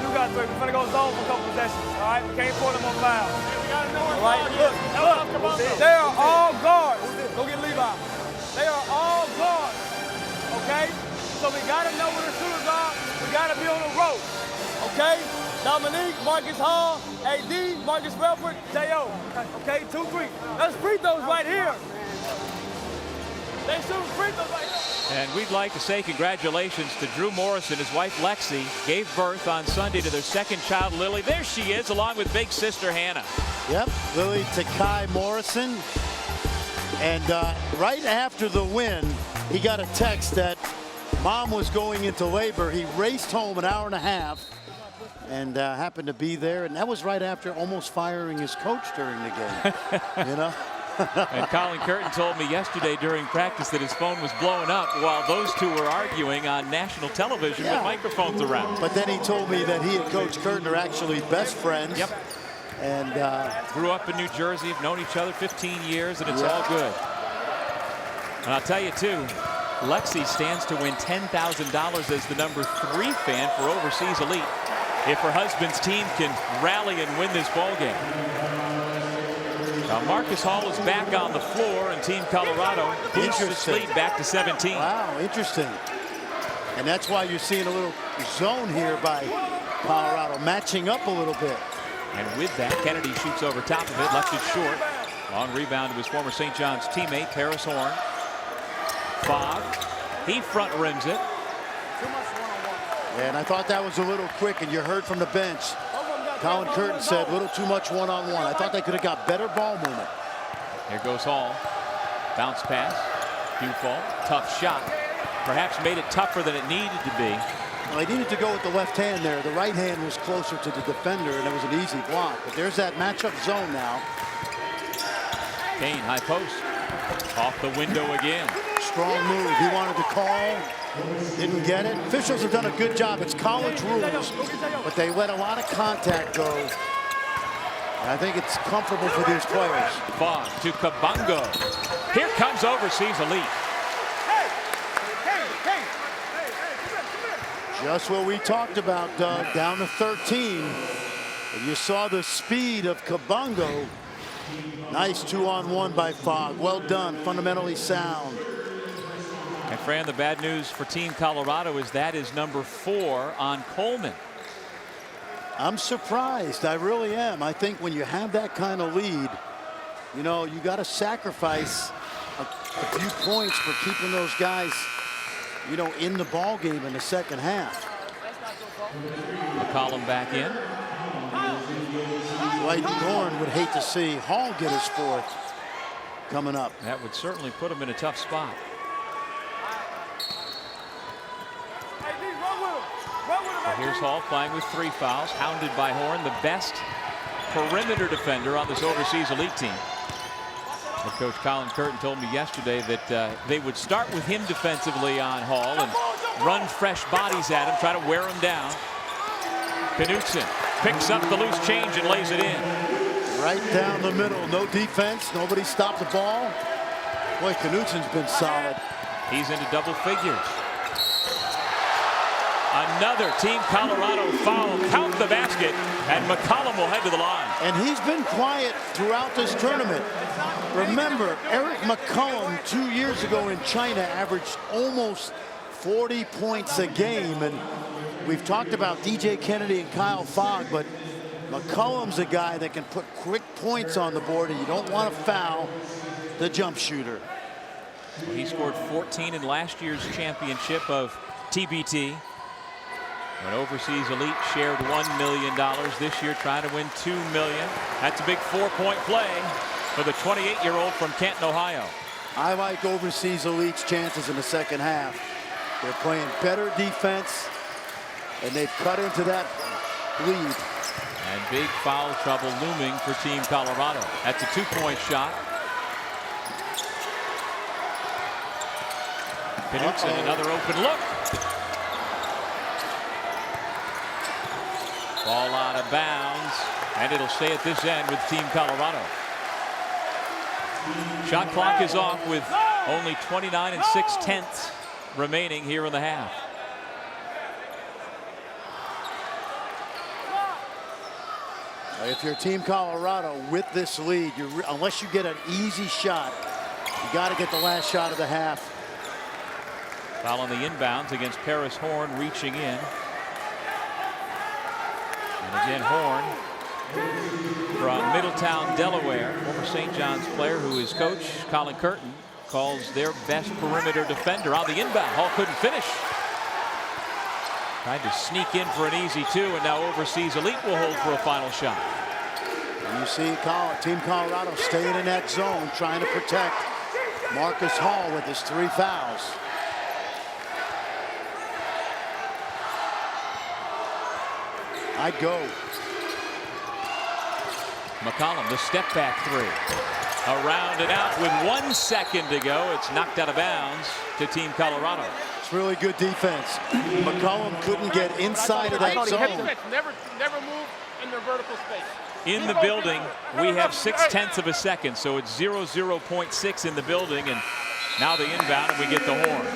You got 3. We're going to go zone for a couple possessions, all right? We can't afford them on fouls. All right, look. They are all guards. Go get Levi. They are all guards, okay? So we got to know where the shooters are. We got to be on the road. Okay, Dominique, Marcus Hall, AD, Marcus Relford, J.O. Okay, 2-3. That's free throws right here. They shoot free throws right here. And we'd like to say congratulations to Drew Morris and his wife Lexi. Gave birth on Sunday to their 2nd child, Lily. There she is, along with big sister Hannah. Yep, Lily Takai Morrison. And right after the win, he got a text that Mom was going into labor. He raced home an hour and a half and happened to be there. And that was right after almost firing his coach during the game, you know? And Colin Curtin told me yesterday during practice that his phone was blowing up while those two were arguing on national television with microphones around. But then he told me that he and Coach Curtin are actually best friends. Yep. And grew up in New Jersey, have known each other 15 years, and it's all good. And I'll tell you, too, Lexi stands to win $10,000 as the number 3 fan for Overseas Elite if her husband's team can rally and win this ball game. Now Marcus Hall is back on the floor, and Team Colorado boosts its lead back to 17. Wow, interesting. And that's why you're seeing a little zone here by Colorado, matching up a little bit. And with that, Kennedy shoots over top of it, left it short. Long rebound to his former St. John's teammate, Paris Horn. Fogg, he front rims it. Yeah, and I thought that was a little quick, and you heard from the bench. Colin Curtin said a little too much one-on-one. I thought they could have got better ball movement. Here goes Hall. Bounce pass. Dufall. Tough shot. Perhaps made it tougher than it needed to be. Well, he needed to go with the left hand there. The right hand was closer to the defender, and it was an easy block. But there's that matchup zone now. Kane, high post. Off the window again. Strong move. He wanted to call. Didn't get it. Officials have done a good job. It's college rules, but they let a lot of contact go. And I think it's comfortable for these players. Fogg to Kabongo. Here comes Overseas Elite. Just what we talked about, Doug. Down to 13. And you saw the speed of Kabongo. Nice 2-on-1 by Fogg. Well done. Fundamentally sound. And Fran, the bad news for Team Colorado is that is number 4 on Coleman. I'm surprised. I really am. I think when you have that kind of lead, you know, you got to sacrifice a few points for keeping those guys, you know, in the ball game in the second half. McCollum back in. Dwight Thorne would hate to see Hall get his 4th coming up. That would certainly put him in a tough spot. Well, here's Hall playing with 3 fouls, hounded by Horn, the best perimeter defender on this Overseas Elite team. Head coach Colin Curtin told me yesterday that they would start with him defensively on Hall and run fresh bodies at him, try to wear him down. Knutson picks up the loose change and lays it in. Right down the middle, no defense, nobody stopped the ball. Boy, Knutson's been solid. He's into double figures. Another Team Colorado foul. Count the basket, and McCollum will head to the line. And he's been quiet throughout this tournament. Remember, Eric McCollum 2 years ago in China averaged almost 40 points a game. And we've talked about DJ Kennedy and Kyle Fogg, but McCollum's a guy that can put quick points on the board, and you don't want to foul the jump shooter. Well, he scored 14 in last year's championship of TBT. When Overseas Elite shared $1 million this year, trying to win $2 million. That's a big 4-point play for the 28-year-old from Canton, Ohio. I like Overseas Elite's chances in the second half. They're playing better defense, and they've cut into that lead. And big foul trouble looming for Team Colorado. That's a 2-point shot. Knutson, another open look. Ball out of bounds, and it'll stay at this end with Team Colorado. Shot clock is off with only 29 6/10 remaining here in the half. If you're Team Colorado with this lead, unless you get an easy shot, you got to get the last shot of the half. Foul on the inbounds against Paris Horn, reaching in. And again, Horn from Middletown, Delaware, former St. John's player who his coach, Colin Curtin, calls their best perimeter defender on the inbound. Hall couldn't finish. Tried to sneak in for an easy 2, and now Overseas Elite will hold for a final shot. And you see Team Colorado staying in that zone, trying to protect Marcus Hall with his 3 fouls. I'd go. McCollum, the step back 3. Around and out with 1 second to go. It's knocked out of bounds to Team Colorado. It's really good defense. McCollum couldn't get inside of that zone. Never move in their vertical space. In the building, we have 0.6 of a second, so it's 0.6 in the building, and now the inbound, and we get the horn.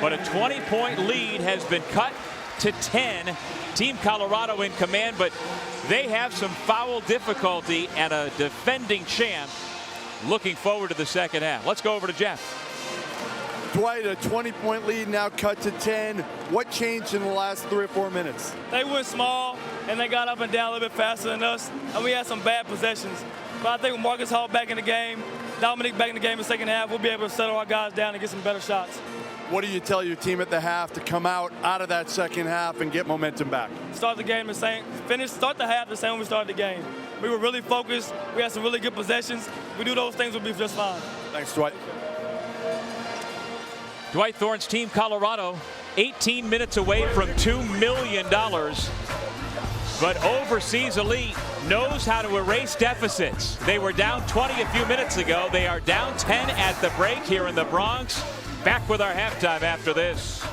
But a 20-point lead has been cut to 10. Team Colorado in command, but they have some foul difficulty, and a defending champ looking forward to the second half. Let's go over to Jeff. Dwight, a 20-point lead now cut to 10. What changed in the last 3 or 4 minutes? They went small, and they got up and down a little bit faster than us, and we had some bad possessions. But I think with Marcus Hall back in the game, Dominic back in the game in the second half, we'll be able to settle our guys down and get some better shots. What do you tell your team at the half to come out of that second half and get momentum back? Start the game the same, start the half the same when we started the game. We were really focused. We had some really good possessions. We do those things, we'll be just fine. Thanks, Dwight. Dwight Thorne's team, Colorado, 18 minutes away from $2 million. But Overseas Elite knows how to erase deficits. They were down 20 a few minutes ago. They are down 10 at the break here in the Bronx. Back with our halftime after this.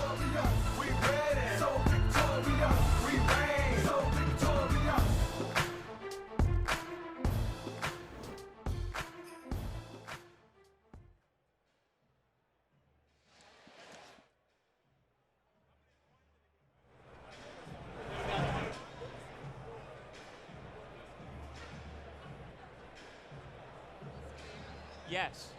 Yes.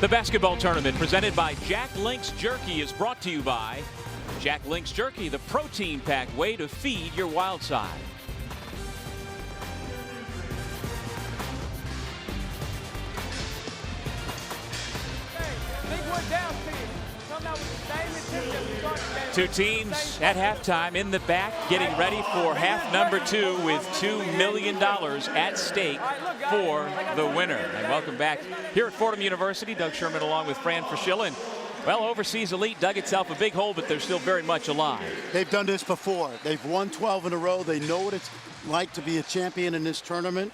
The basketball tournament presented by Jack Link's Jerky is brought to you by Jack Link's Jerky, the protein-packed way to feed your wild side. Two teams at halftime in the back getting ready for half number 2 with $2 million at stake for the winner. And welcome back here at Fordham University. Doug Sherman along with Fran Fraschilla. And well, Overseas Elite dug itself a big hole, but they're still very much alive. They've done this before. They've won 12 in a row. They know what it's like to be a champion in this tournament.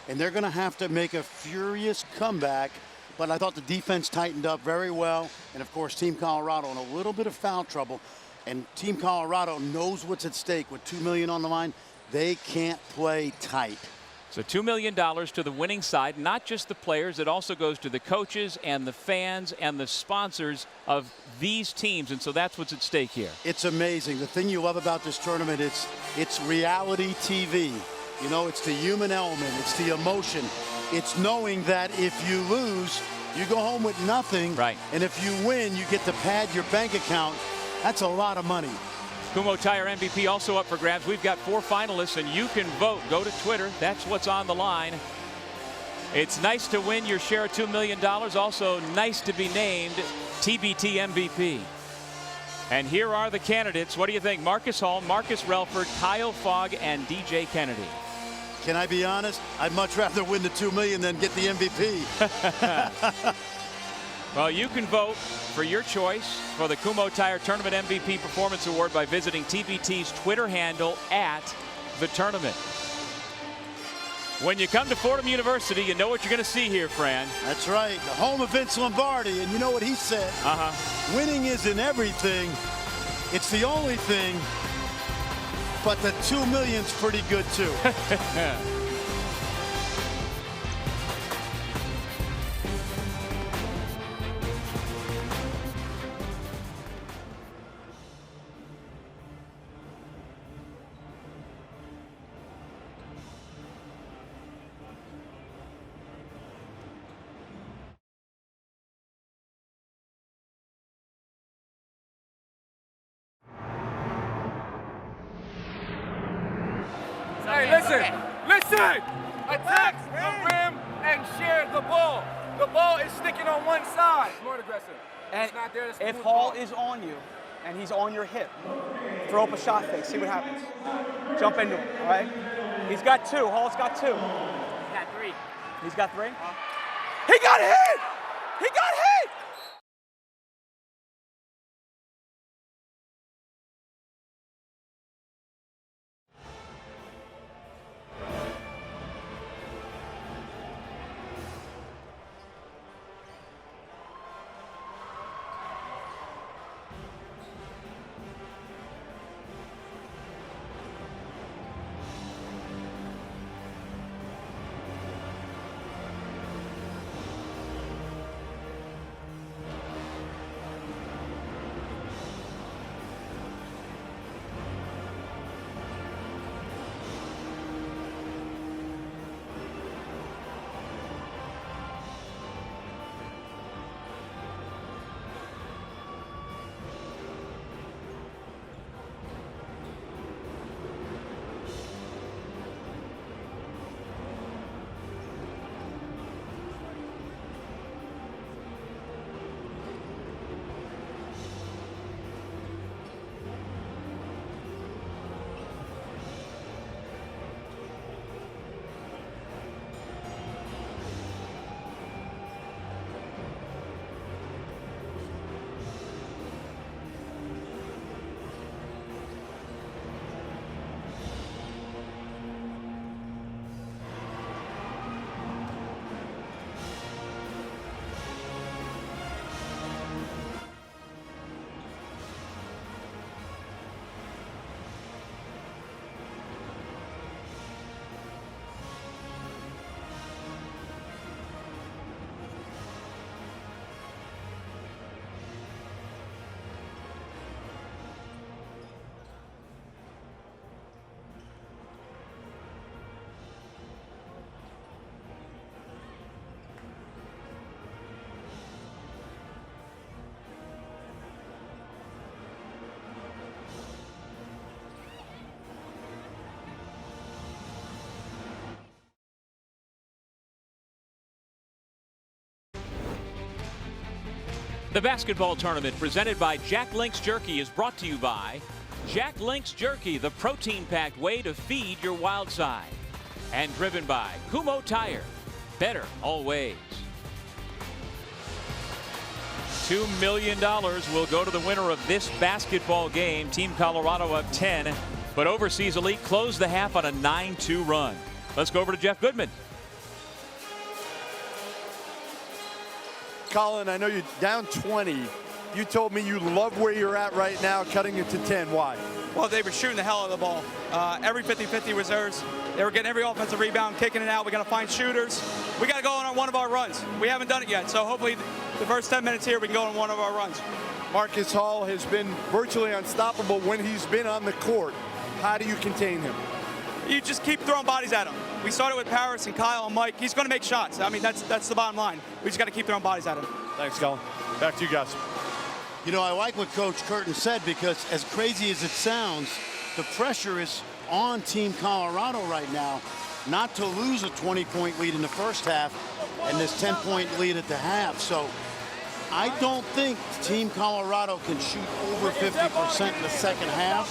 And they're going to have to make a furious comeback. But I thought the defense tightened up very well. And, of course, Team Colorado in a little bit of foul trouble. And Team Colorado knows what's at stake with $2 million on the line. They can't play tight. So $2 million to the winning side, not just the players. It also goes to the coaches and the fans and the sponsors of these teams, and so that's what's at stake here. It's amazing. The thing you love about this tournament, it's reality TV. You know, it's the human element, it's the emotion. It's knowing that if you lose, you go home with nothing. Right. And if you win, you get to pad your bank account. That's a lot of money. Kumho Tire MVP also up for grabs. We've got 4 finalists, and you can vote. Go to Twitter. That's what's on the line. It's nice to win your share of $2 million. Also nice to be named TBT MVP. And here are the candidates. What do you think? Marcus Hall, Marcus Relford, Kyle Fogg, and DJ Kennedy. Can I be honest? I'd much rather win the $2 million than get the MVP. Well, you can vote for your choice for the Kumho Tire Tournament MVP Performance Award by visiting TBT's Twitter handle @TheTournament. When you come to Fordham University, you know what you're going to see here, Fran. That's right. The home of Vince Lombardi. And you know what he said? Winning isn't everything. It's the only thing. But the $2 million's pretty good, too. Hey, listen! Attack the rim and share the ball. The ball is sticking on one side. More aggressive. And it's not there. if Hall is on you and he's on your hip, throw up a shot fake, see what happens. Jump into him, all right? He's got 2. Hall's got 2. He's got 3. He's got 3? He got hit! He got hit! The basketball tournament presented by Jack Link's Jerky is brought to you by Jack Link's Jerky, the protein-packed way to feed your wild side. And driven by Kumho Tire, better always. $2 million will go to the winner of this basketball game. Team Colorado up 10, but Overseas Elite closed the half on a 9-2 run. Let's go over to Jeff Goodman. Colin, I know you're down 20. You told me you love where you're at right now, cutting it to 10. Why? Well, they were shooting the hell out of the ball. Every 50-50 reserves. They were getting every offensive rebound, kicking it out. We got to find shooters. We got to go on one of our runs. We haven't done it yet, so hopefully the first 10 minutes here we can go on one of our runs. Marcus Hall has been virtually unstoppable when he's been on the court. How do you contain him? You just keep throwing bodies at him. We started with Paris and Kyle and Mike. He's going to make shots. I mean, that's the bottom line. We just got to keep throwing bodies at him. Thanks, Colin. Back to you guys. You know, I like what Coach Curtin said, because as crazy as it sounds, the pressure is on Team Colorado right now not to lose a 20-point lead in the first half and this 10-point lead at the half. So I don't think Team Colorado can shoot over 50% in the second half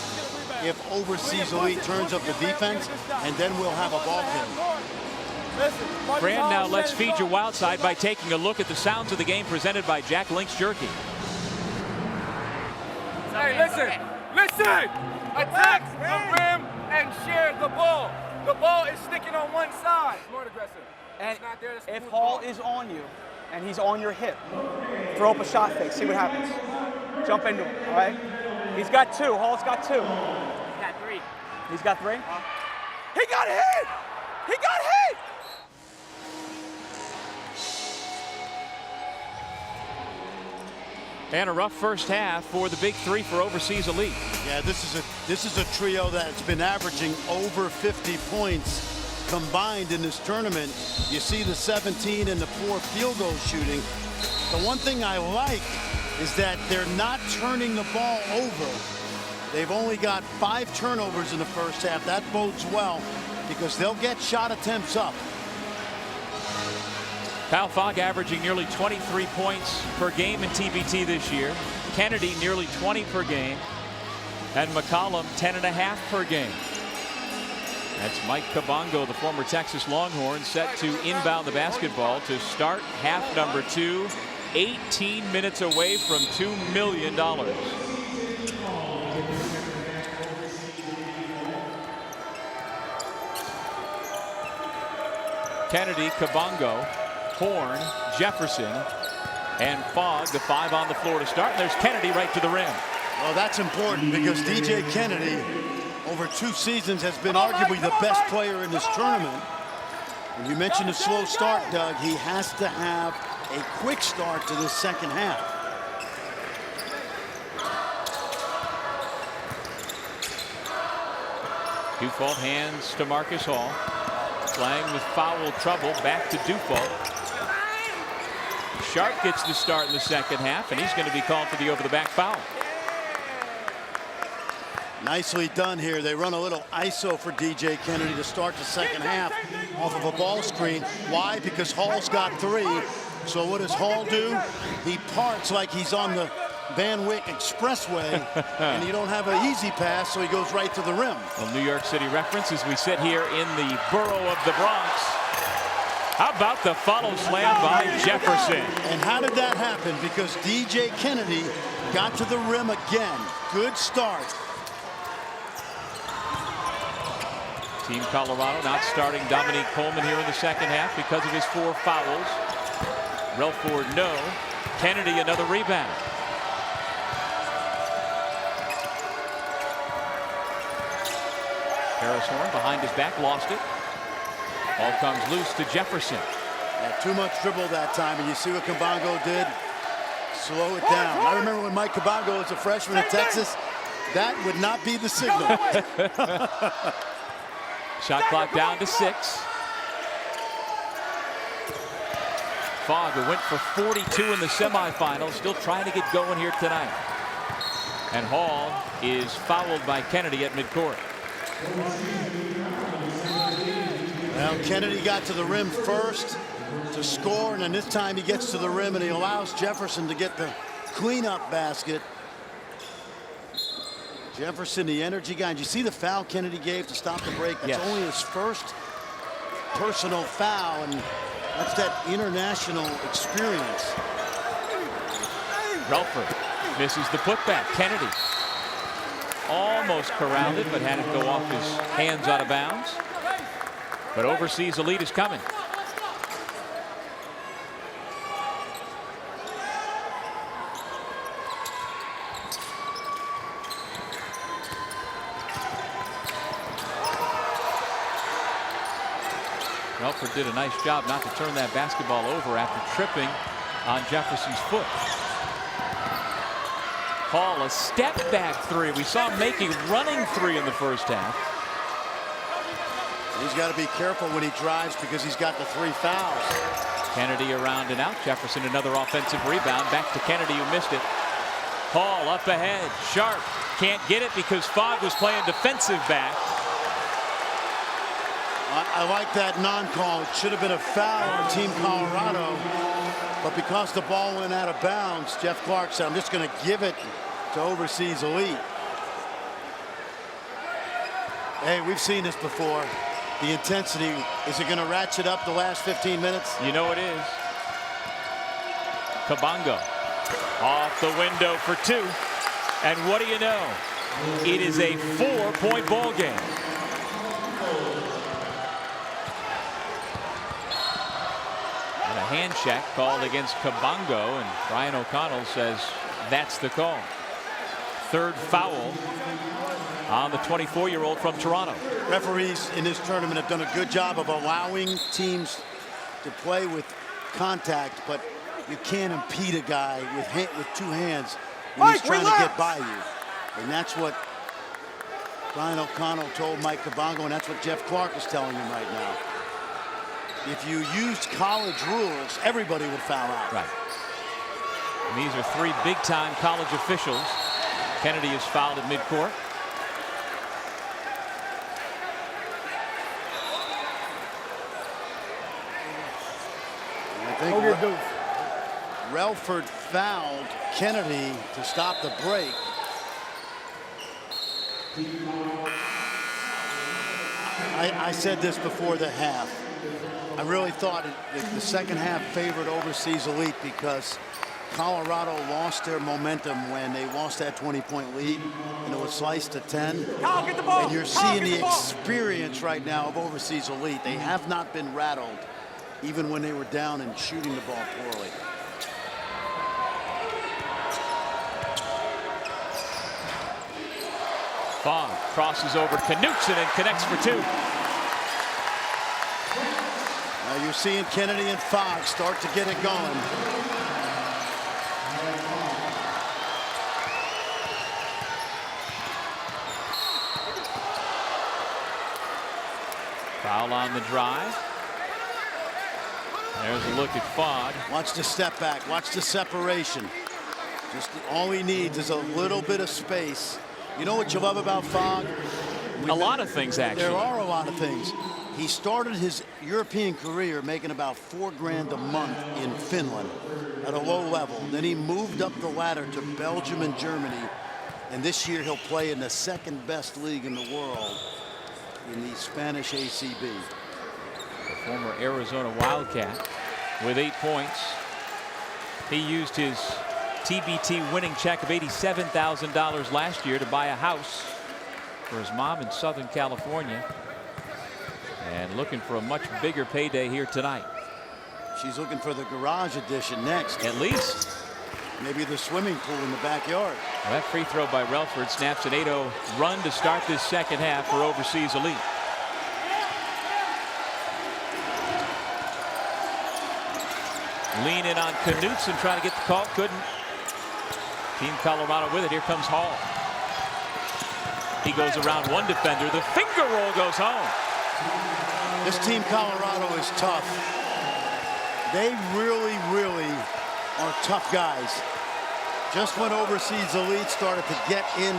if Overseas Elite turns up the defense, and then we'll have a ball game. Brand, now let's feed your wild side by taking a look at the sounds of the game presented by Jack Link's Jerky. Hey, listen! Attack the rim and share the ball. The ball is sticking on one side. More aggressive. And if Hall is on you and he's on your hip, throw up a shot fake, see what happens. Jump into him, all right? He's got two. Hall's got two. He's got three. He's got three? He got hit! He got hit! And a rough first half for the big three for Overseas Elite. Yeah, this is a trio that's been averaging over 50 points combined in this tournament. You see the 17 and the 4 field goal shooting. The one thing I like is that they're not turning the ball over. They've only got 5 turnovers in the first half. That bodes well because they'll get shot attempts up. Kyle Fogg averaging nearly 23 points per game in TBT this year. Kennedy nearly 20 per game. And McCollum 10.5 per game. That's Mike Kabongo, the former Texas Longhorn, set to inbound the basketball to start half number 2. 18 minutes away from $2 million. Kennedy, Kabongo, Horn, Jefferson, and Fogg, the 5 on the floor to start. And there's Kennedy right to the rim. Well, that's important because DJ Kennedy, over 2 seasons, has been arguably the best player in this tournament. And you mentioned a slow start, Doug. He has to have a quick start to this second half. Dufault hands to Marcus Hall. Playing with foul trouble, back to Dufault. Sharp gets the start in the second half, and he's going to be called for the over-the-back foul. Nicely done here. They run a little ISO for DJ Kennedy to start the second half off of a ball screen. Why? Because Hall's got 3. So what does Hall do? He parts like he's on the Van Wyck Expressway, and you don't have an easy pass, so he goes right to the rim. Well, New York City reference as we sit here in the borough of the Bronx. How about the follow slam by Jefferson? And how did that happen? Because DJ Kennedy got to the rim again. Good start. Team Colorado not starting Dominique Coleman here in the second half because of his 4 fouls. Relford, no. Kennedy, another rebound. Harris Horn behind his back, lost it. Ball comes loose to Jefferson. Yeah, too much dribble that time, and you see what Kabongo did. Slow it down. I remember when Mike Kabongo was a freshman in Texas. That would not be the signal. Shot clock down to 6. Fogg, who went for 42 in the semifinals, still trying to get going here tonight. And Hall is fouled by Kennedy at midcourt. Well, Kennedy got to the rim first to score, and then this time he gets to the rim and he allows Jefferson to get the cleanup basket. Jefferson, the energy guy. Did you see the foul Kennedy gave to stop the break? That's only his first personal foul, and that's that international experience. Relford misses the putback. Kennedy almost corralled it, but had it go off his hands out of bounds. But Overseas Elite is coming. Relford did a nice job not to turn that basketball over after tripping on Jefferson's foot. Hall, a step back three. We saw him making running three in the first half. He's got to be careful when he drives because he's got the 3 fouls. Kennedy around and out. Jefferson another offensive rebound. Back to Kennedy who missed it. Hall up ahead. Sharp can't get it because Fogg was playing defensive back. I like that non-call. It should have been a foul on Team Colorado. But because the ball went out of bounds, Jeff Clark said, I'm just going to give it to Overseas Elite. Hey, we've seen this before. The intensity, is it going to ratchet up the last 15 minutes? You know it is. Kabongo off the window for 2. And what do you know? It is a 4-point ball game. And a hand check called against Kabongo, and Brian O'Connell says that's the call. 3rd foul on the 24-year-old from Toronto. Referees in this tournament have done a good job of allowing teams to play with contact, but you can't impede a guy with 2 hands when he's trying to get by you. And that's what Brian O'Connell told Mike Kabongo, and that's what Jeff Clark is telling him right now. If you used college rules, everybody would foul out. Right. And these are 3 big-time college officials. Kennedy is fouled at midcourt. I think Relford fouled Kennedy to stop the break. I said this before the half. I really thought the second half favored Overseas Elite because Colorado lost their momentum when they lost that 20-point lead and it was sliced to 10. Kyle, get the ball. And you're seeing the experience right now of Overseas Elite. They have not been rattled even when they were down and shooting the ball poorly. Fogg crosses over Knutson and connects for 2. Now you're seeing Kennedy and Fogg start to get it going. Foul on the drive. There's a look at Fogg. Watch the step back. Watch the separation. Just all he needs is a little bit of space. You know what you love about Fogg? A lot of things, actually. There are a lot of things. He started his European career making about $4 grand a month in Finland at a low level. Then he moved up the ladder to Belgium and Germany. And this year he'll play in the 2nd best league in the world in the Spanish ACB. The former Arizona Wildcat with 8 points. He used his TBT winning check of $87,000 last year to buy a house for his mom in Southern California. And looking for a much bigger payday here tonight. She's looking for the garage edition next. At least. Maybe the swimming pool in the backyard. Well, that free throw by Relford snaps an 8-0 run to start this second half for Overseas Elite. Lean in on Knutson, trying to get the call, couldn't. Team Colorado with it. Here comes Hall. He goes around one defender. The finger roll goes home. This Team Colorado is tough. They really, really are tough guys. Just when Overseas Elite started to get in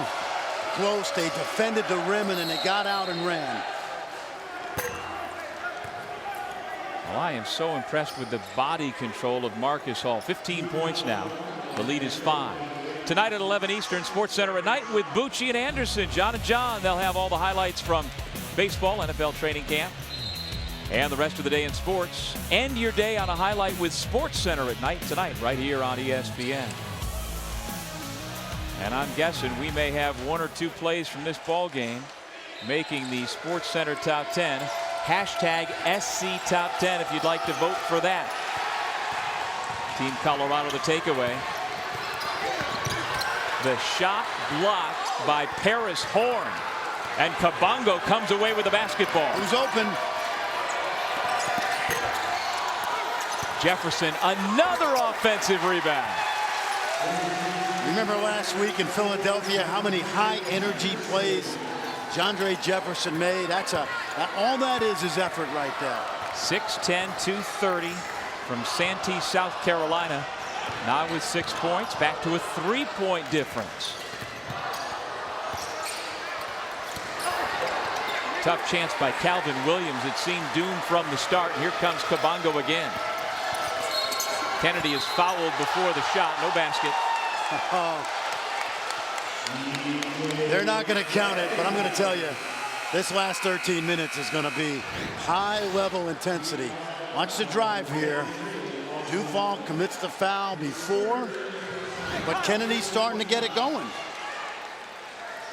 close, they defended the rim and then they got out and ran. Well, I am so impressed with the body control of Marcus Hall. 15 points now. The lead is 5. Tonight at 11 Eastern, Sports Center at night with Bucci and Anderson. John and John, they'll have all the highlights from baseball, NFL training camp, and the rest of the day in sports. End your day on a highlight with Sports Center at night tonight, right here on ESPN. And I'm guessing we may have 1 or 2 plays from this ball game making the Sports Center Top 10. Hashtag SC Top 10 if you'd like to vote for that. Team Colorado the takeaway. The shot blocked by Paris Horn. And Kabongo comes away with the basketball. Who's open? Jefferson, another offensive rebound. Remember last week in Philadelphia how many high-energy plays Jandre Jefferson made? All that is effort right there. 6'10", 230 from Santee, South Carolina. Now with 6 points, back to a 3-point difference. Tough chance by Calvin Williams. It seemed doomed from the start. Here comes Kabongo again. Kennedy is fouled before the shot. No basket. They're not going to count it, but I'm going to tell you, this last 13 minutes is going to be high-level intensity. Watch the drive here. Duval commits the foul before, but Kennedy's starting to get it going.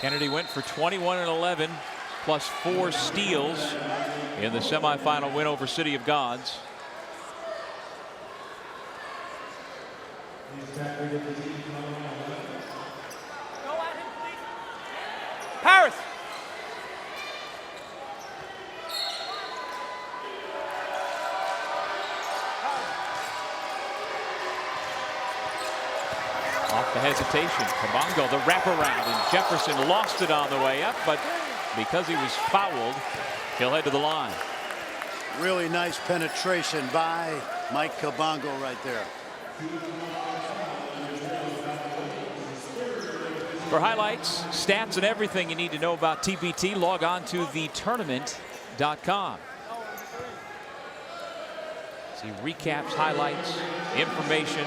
Kennedy went for 21 and 11, plus 4 steals in the semifinal win over City of Gods. Paris. Off the hesitation, Kabongo the wraparound, and Jefferson lost it on the way up, but because he was fouled, he'll head to the line. Really nice penetration by Mike Kabongo right there. For highlights, stats, and everything you need to know about TBT, log on to thetournament.com. See recaps, highlights, information,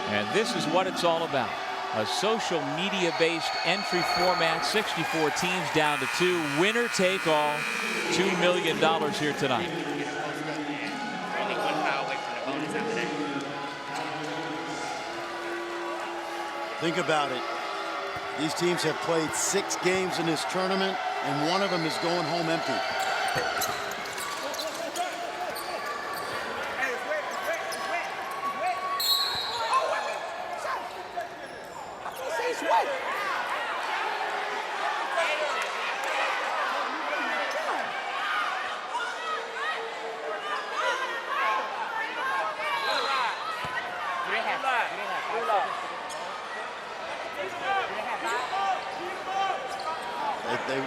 and this is what it's all about. A social media-based entry format, 64 teams down to 2. Winner take all, $2 million here tonight. Only 1 foul away from the bonus after that. Think about it. These teams have played 6 games in this tournament, and one of them is going home empty.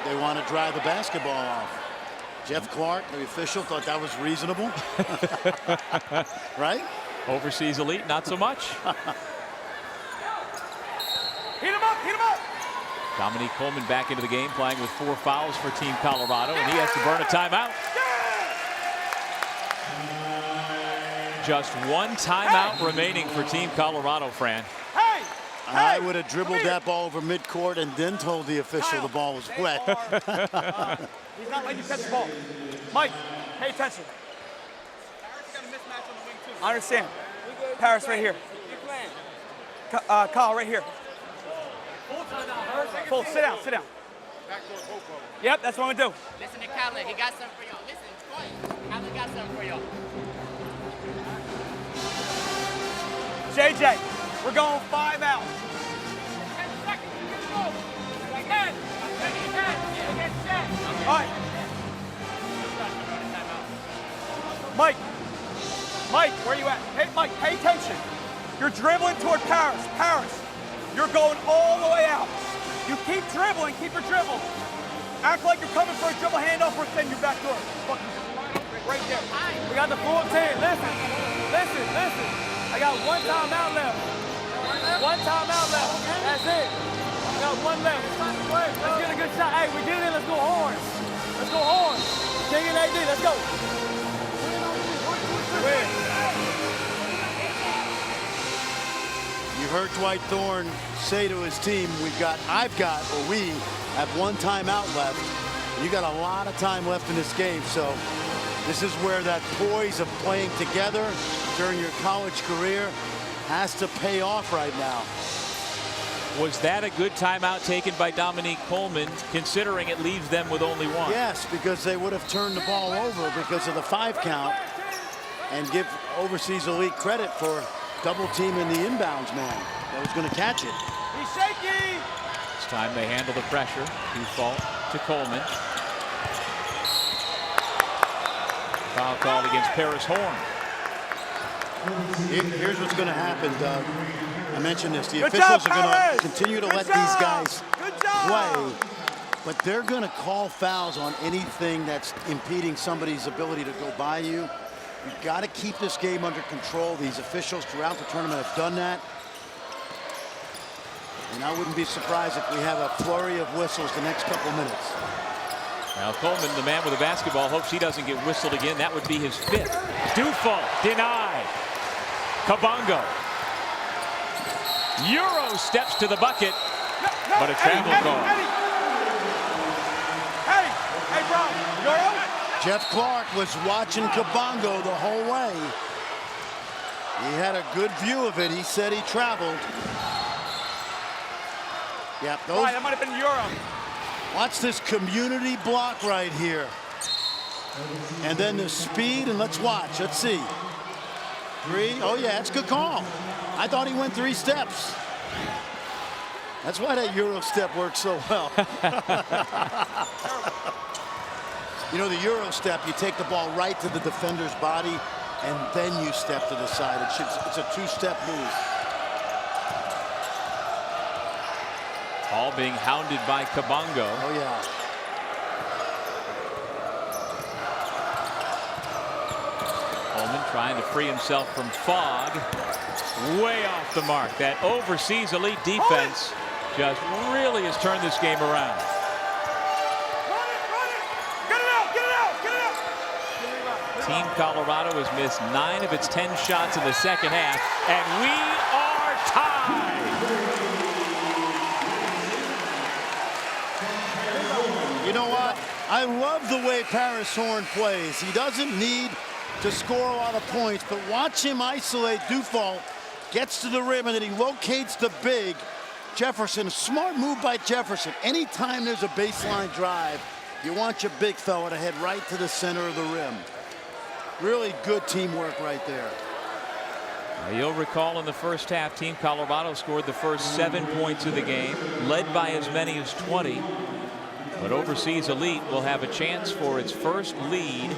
They want to dry the basketball off. Jeff Clark, the official, thought that was reasonable. Right? Overseas elite, not so much. Heat him up, heat him up. Dominique Coleman back into the game, playing with 4 fouls for Team Colorado, and he has to burn a timeout. Just 1 timeout remaining for Team Colorado, Fran. I would have dribbled that ball over midcourt and then told the official the ball was wet. He's not letting you catch the ball. Mike, pay attention. I understand. Paris right here. Kyle right here. Full, sit down, sit down. Yep, that's what I'm gonna do. Listen to Calvin, he got something for y'all. Listen, Calvin got something for y'all. JJ, we're going 5 out. 10 seconds. Go. 10. All right. Mike, where you at? Hey, Mike, pay attention. You're dribbling toward Paris. Paris, you're going all the way out. You keep dribbling, keep your dribble. Act like you're coming for a dribble handoff or send you back door. Right there. We got the full team. Listen. I got 1 timeout left. 1 timeout left. That's it. We got 1 left. Let's get a good shot. Hey, we get it in. Let's go horns. Let's go horns. King and AD. Let's go. Win. You heard Dwight Thorne say to his team, we have 1 timeout left. You got a lot of time left in this game, so this is where that poise of playing together during your college career has to pay off right now. Was that a good timeout taken by Dominique Coleman, considering it leaves them with only 1? Yes, because they would have turned the ball over because of the 5 count, and give Overseas Elite credit for double teaming the inbounds man that was going to catch it. He's shaky. This time they handle the pressure. Default to Coleman. Foul called against Paris Horn. Here's what's going to happen, Doug. I mentioned this. The officials are going to continue to let these guys play, but they're going to call fouls on anything that's impeding somebody's ability to go by you. You've got to keep this game under control. These officials throughout the tournament have done that. And I wouldn't be surprised if we have a flurry of whistles the next couple minutes. Now Coleman, the man with the basketball, hopes he doesn't get whistled again. That would be his 5th. Dufault denied. Kabongo. Euro steps to the bucket, but a travel call. Hey, bro, Euro? Jeff Clark was watching Kabongo the whole way. He had a good view of it. He said he traveled. Yeah, those. Right, that might have been Euro. Watch this community block right here. And then the speed, and let's watch. Let's see. 3. Oh, yeah, it's a good call. I thought he went 3 steps. That's why that Euro step works so well. You know, the Euro step, you take the ball right to the defender's body, and then you step to the side. It's a 2-step move. All being hounded by Kabongo. Oh, yeah. Coleman trying to free himself from fog. Way off the mark. That overseas elite defense just really has turned this game around. Team Colorado has missed 9 of its 10 shots in the second half, and we are tied. You know what? I love the way Paris Horn plays. He doesn't need to score a lot of points, but watch him isolate Dufault. Gets to the rim, and then he locates the big. Jefferson, a smart move by Jefferson. Anytime there's a baseline drive, you want your big fella to head right to the center of the rim. Really good teamwork right there. Now, you'll recall in the first half, Team Colorado scored the first 7 points of the game, led by as many as 20. But Overseas Elite will have a chance for its first lead.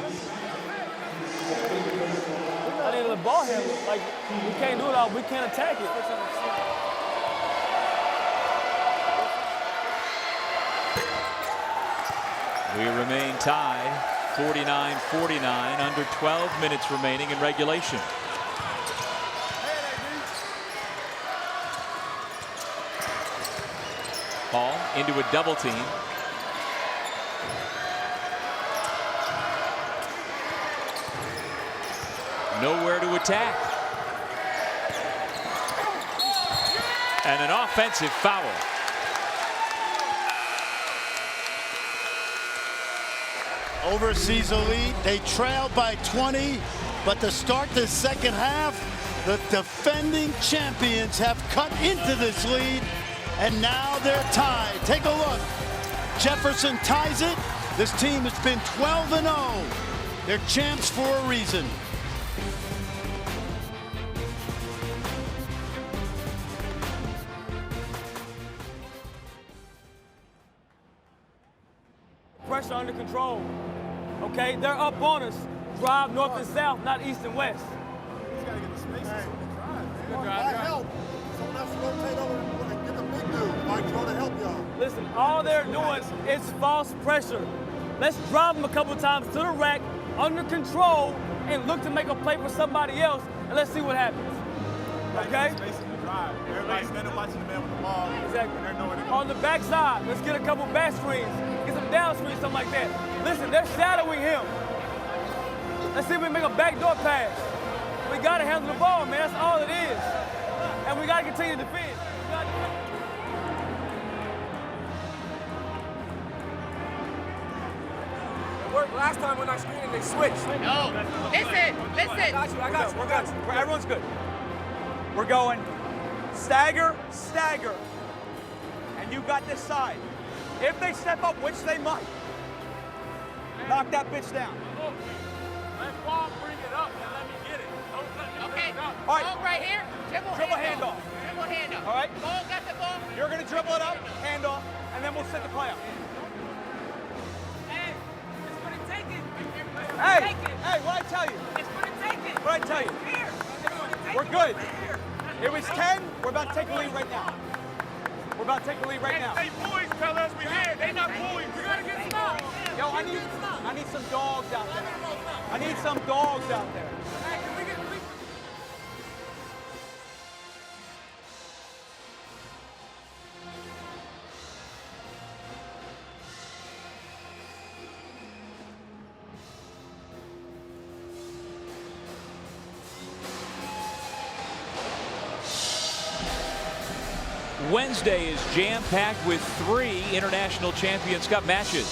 I need a ball handler. Like, we can't do it all. We can't attack it. We remain tied, 49-49, under 12 minutes remaining in regulation. Ball into a double team. Nowhere to attack. And an offensive foul. Overseas Elite, they trailed by 20, but to start the second half, the defending champions have cut into this lead, and now they're tied. Take a look. Jefferson ties it. This team has been 12-0. They're champs for a reason. Pressure under control. Okay, they're up on us. Drive north and south, not east and west. He's got to get the spaces on the drive. Good drive. Help. Someone has to rotate over and get the big dude. Mike, trying to help y'all. Listen, all they're doing is false pressure. Let's drive them a couple times to the rack, under control, and look to make a play for somebody else, and let's see what happens. Okay? Everybody's standing watching the man with the ball. Exactly. On the backside, let's get a couple back screens, get some down screens, something like that. Listen, they're shadowing him. Let's see if we can make a backdoor pass. We got to handle the ball, man. That's all it is. And we got to continue to defend. It worked last time when I screened and they switched. No. Listen. I got you. We're good. Everyone's good. We're going stagger, stagger. And you got this side. If they step up, which they might, knock that bitch down. Let Paul bring it up and let me get it. Don't let me Okay. bring it up. All right. Ball right here. Dribble handoff. Dribble handoff. All right. Ball got the ball. You're going to dribble it up, hand off, and then we'll set the play up. Hey, it's gonna take it. Hey, what'd I tell you? It's gonna take it. What'd I tell you? Here. We're good. It was 10. We're about to take the lead right now. We're about to take the lead right now. Hey, boys, fellas, we here. They not boys. We gotta get stopped. Yo, I need some dogs out there. I need some dogs out there. Wednesday is jam-packed with 3 International Champions Cup matches.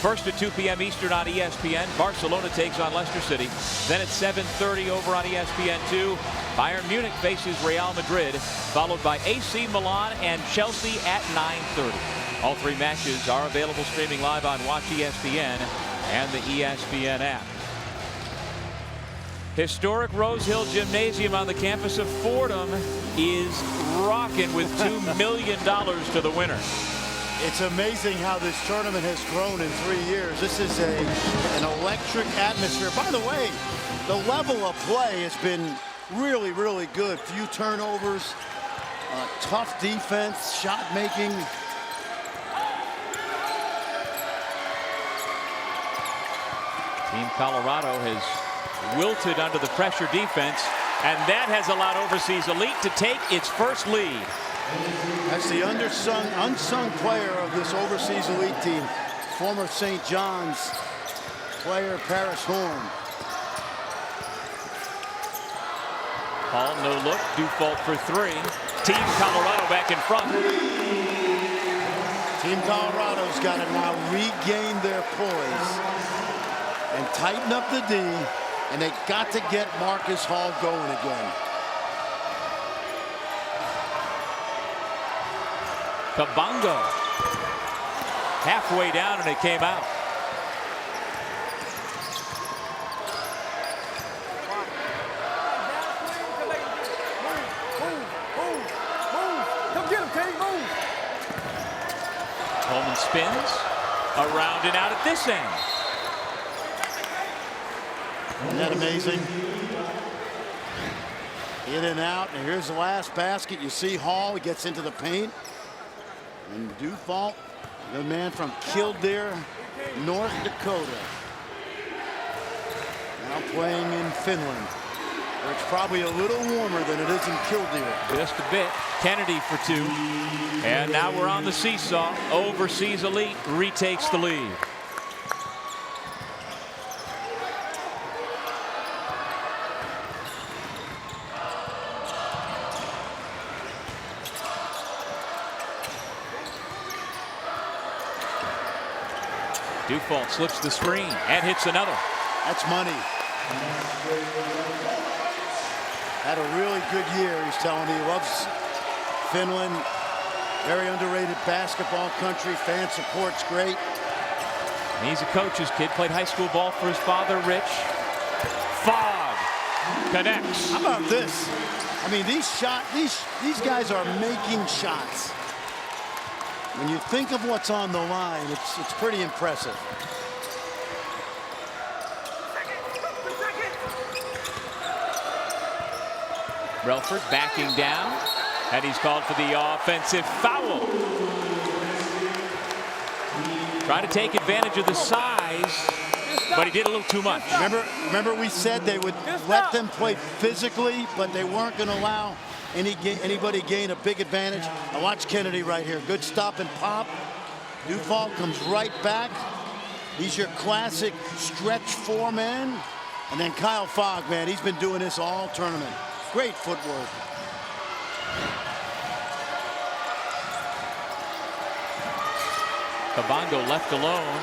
First at 2 p.m. Eastern on ESPN, Barcelona takes on Leicester City. Then at 7:30 over on ESPN2, Bayern Munich faces Real Madrid, followed by AC Milan and Chelsea at 9:30. All 3 matches are available streaming live on Watch ESPN and the ESPN app. Historic Rose Hill Gymnasium on the campus of Fordham is rocking with $2 million to the winner. It's amazing how this tournament has grown in 3 years. This is an electric atmosphere. By the way, the level of play has been really, really good. Few turnovers, tough defense, shot making. Team Colorado has wilted under the pressure defense, and that has allowed Overseas Elite to take its first lead. That's the unsung player of this Overseas Elite team, former St. John's player Paris Horn. Hall, no look, Dufault for 3. Team Colorado back in front. Team Colorado's got to now regain their poise and tighten up the D, and they got to get Marcus Hall going again. Kabongo halfway down, and it came out. Come get him, Kenny, move. Coleman spins around and out at this end. Isn't that amazing? In and out, and here's the last basket. You see Hall, he gets into the paint. And Dufault, the man from Kildare, North Dakota. Now playing in Finland, where it's probably a little warmer than it is in Kildare. Just a bit. Kennedy for 2. And now we're on the seesaw. Overseas Elite retakes the lead. Dufault slips the screen and hits another. That's money. Had a really good year, he's telling me. He loves Finland. Very underrated basketball country. Fan support's great. He's a coach's kid. Played high school ball for his father, Rich. Fogg connects. How about this? I mean, these guys are making shots. When you think of what's on the line, it's pretty impressive. Relford backing down, and he's called for the offensive foul. Trying to take advantage of the size, but he did a little too much. Remember we said they would let them play physically, but they weren't going to allow anybody gain a big advantage. Now watch Kennedy right here. Good stop and pop. Dufault comes right back. He's your classic stretch 4-man. And then Kyle Fogg, man, he's been doing this all tournament. Great footwork. Kabongo left alone.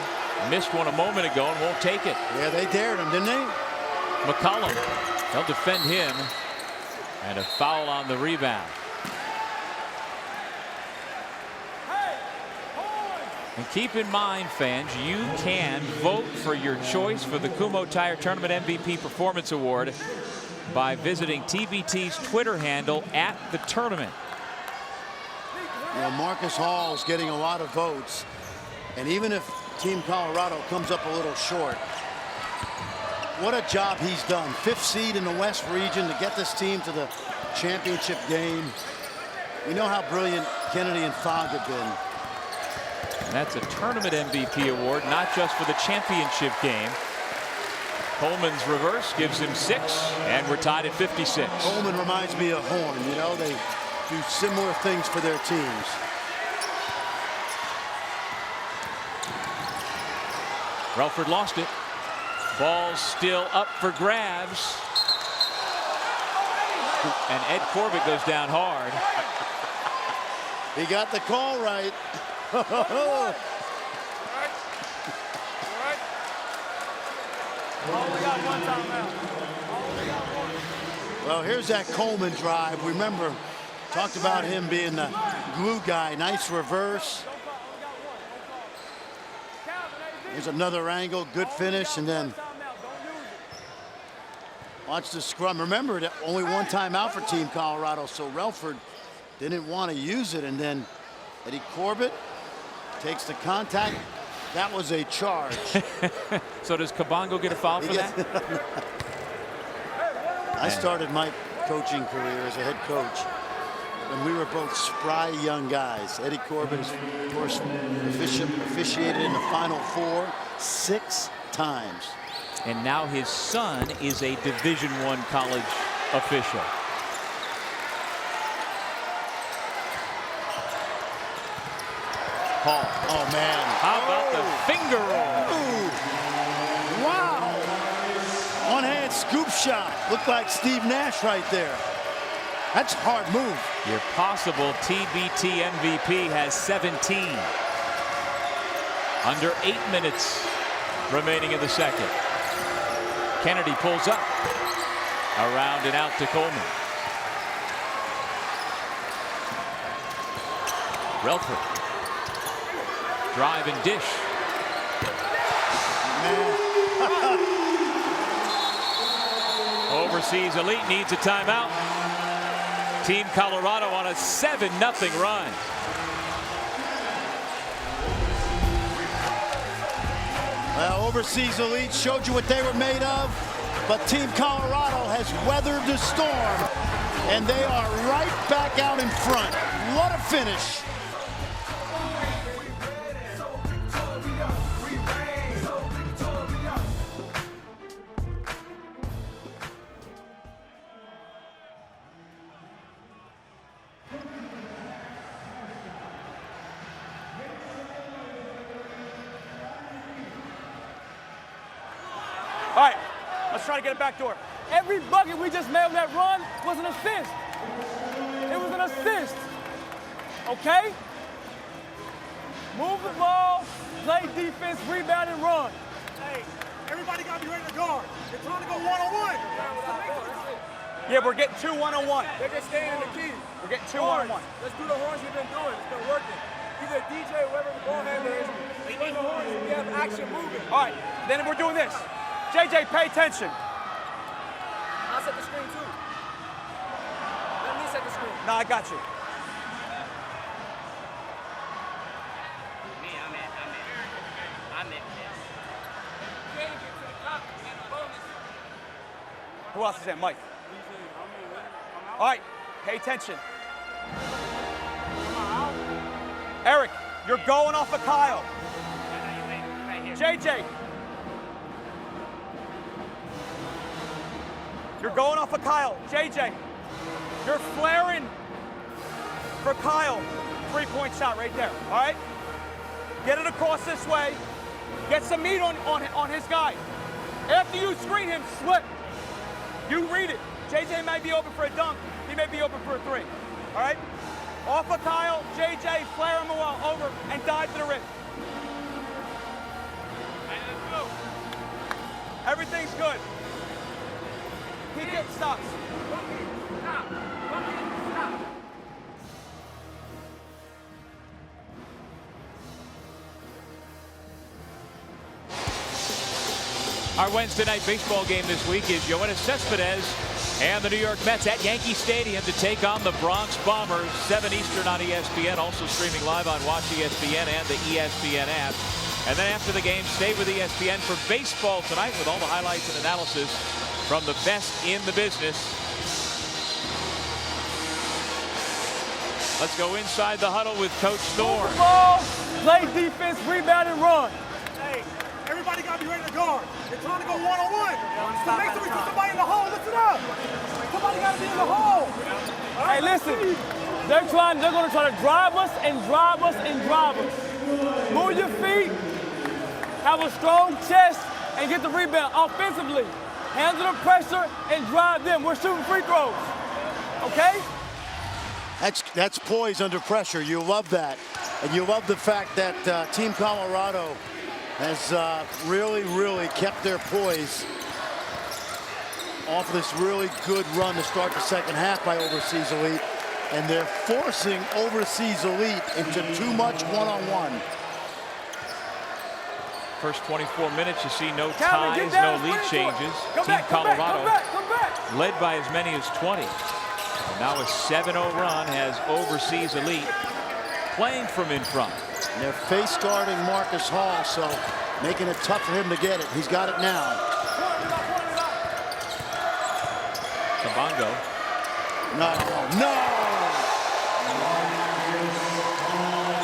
Missed one a moment ago and won't take it. Yeah, they dared him, didn't they? McCollum, they'll defend him. And a foul on the rebound. And keep in mind, fans, you can vote for your choice for the Kumho Tire Tournament MVP Performance Award by visiting TBT's Twitter handle at the tournament. You know, Marcus Hall is getting a lot of votes. And even if Team Colorado comes up a little short, What a job he's done. 5th seed in the West region to get this team to the championship game. We know how brilliant Kennedy and Fogg have been. And that's a tournament MVP award, not just for the championship game. Coleman's reverse gives him 6, and we're tied at 56. Coleman reminds me of Horn. You know, they do similar things for their teams. Relford lost it. Ball still up for grabs. And Ed Corbett goes down hard. He got the call right. Well, here's that Coleman drive. Remember, talked about him being the glue guy. Nice reverse. Here's another angle, good finish, and then watch the scrum. Remember, only one timeout for Team Colorado, so Relford didn't want to use it, and then Eddie Corbett takes the contact. That was a charge. So does Kabongo get a foul for that? I started my coaching career as a head coach when we were both spry young guys. Eddie Corbett, of course, officiated in the Final Four 6 times. And now his son is a Division I college official. Hall. Oh, man. How about the finger roll? Ooh. Wow. One-hand scoop shot. Looked like Steve Nash right there. That's a hard move. Your possible TBT MVP has 17. Under 8 minutes remaining in the second. Kennedy pulls up. Around and out to Coleman. Relford. Drive and dish. Overseas Elite needs a timeout. Team Colorado on a 7-0 run. Well, Overseas Elite showed you what they were made of, but Team Colorado has weathered the storm, and they are right back out in front. What a finish. All right, let's try to get it back door. Every bucket we just made on that run was an assist. It was an assist. Okay? Move the ball, play defense, rebound, and run. Hey, everybody got to be ready to guard. They're trying to go one-on-one. Yeah, we're getting 2 1-on-1. They're just staying in the key. We're getting 2 1-on-1. Let's do the horns we've been doing. It's been working. Either DJ or whoever the ball handler is, we run the horns and we have action moving. All right, then we're doing this. JJ, pay attention. I'll set the screen too. Let me set the screen. No, I got you. I'm in. Who else is in? Mike. All right, pay attention. Eric, you're going off of Kyle. JJ. You're going off of Kyle. JJ, you're flaring for Kyle. 3-point shot right there, all right? Get it across this way. Get some meat on his guy. After you screen him, slip. You read it. JJ may be open for a dunk. He may be open for a 3, all right? Off of Kyle, JJ, flare him well over and dive to the rim. Everything's good. Keep getting stops. Our Wednesday night baseball game this week is Yoenis Cespedes and the New York Mets at Yankee Stadium to take on the Bronx Bombers. 7 Eastern on ESPN, also streaming live on Watch ESPN and the ESPN app. And then after the game, stay with ESPN for baseball tonight with all the highlights and analysis from the best in the business. Let's go inside the huddle with Coach Thorne. Ball, play defense, rebound, and run. Hey, everybody got to be ready to guard. They're trying to go one-on-one. So make sure we put somebody in the hole. Listen up. Somebody got to be in the hole. Hey, listen. They're going to try to drive us and drive us and drive us. Move your feet, have a strong chest, and get the rebound offensively. Handle the pressure and drive them. We're shooting free throws. Okay? That's poise under pressure. You love that. And you love the fact that Team Colorado has really kept their poise off of this really good run to start the second half by Overseas Elite. And they're forcing Overseas Elite into too much one-on-one. First 24 minutes, you see no ties, no lead changes. Team Colorado led by as many as 20. And now a 7-0 run has Overseas Elite playing from in front. And they're face guarding Marcus Hall, so making it tough for him to get it. He's got it now. Kabongo. No.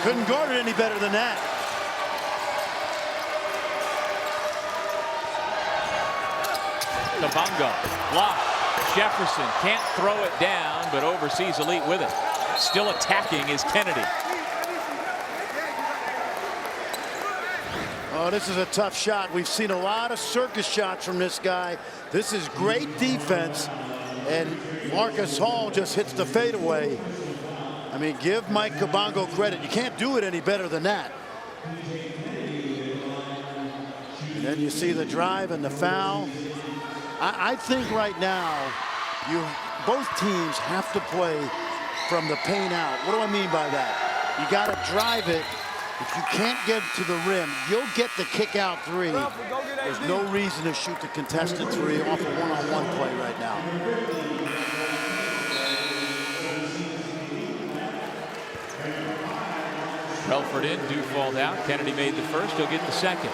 Couldn't guard it any better than that. Kabongo, block. Jefferson can't throw it down, but Overseas Elite with it. Still attacking is Kennedy. Oh, this is a tough shot. We've seen a lot of circus shots from this guy. This is great defense, and Marcus Hall just hits the fadeaway. I mean, give Mike Kabongo credit. You can't do it any better than that. And then you see the drive and the foul. I think right now, both teams have to play from the paint out. What do I mean by that? You got to drive it. If you can't get to the rim, you'll get the kick out three. There's no reason to shoot the contested three off a one-on-one play right now. Relford in, Dufault out. Kennedy made the first, he'll get the second.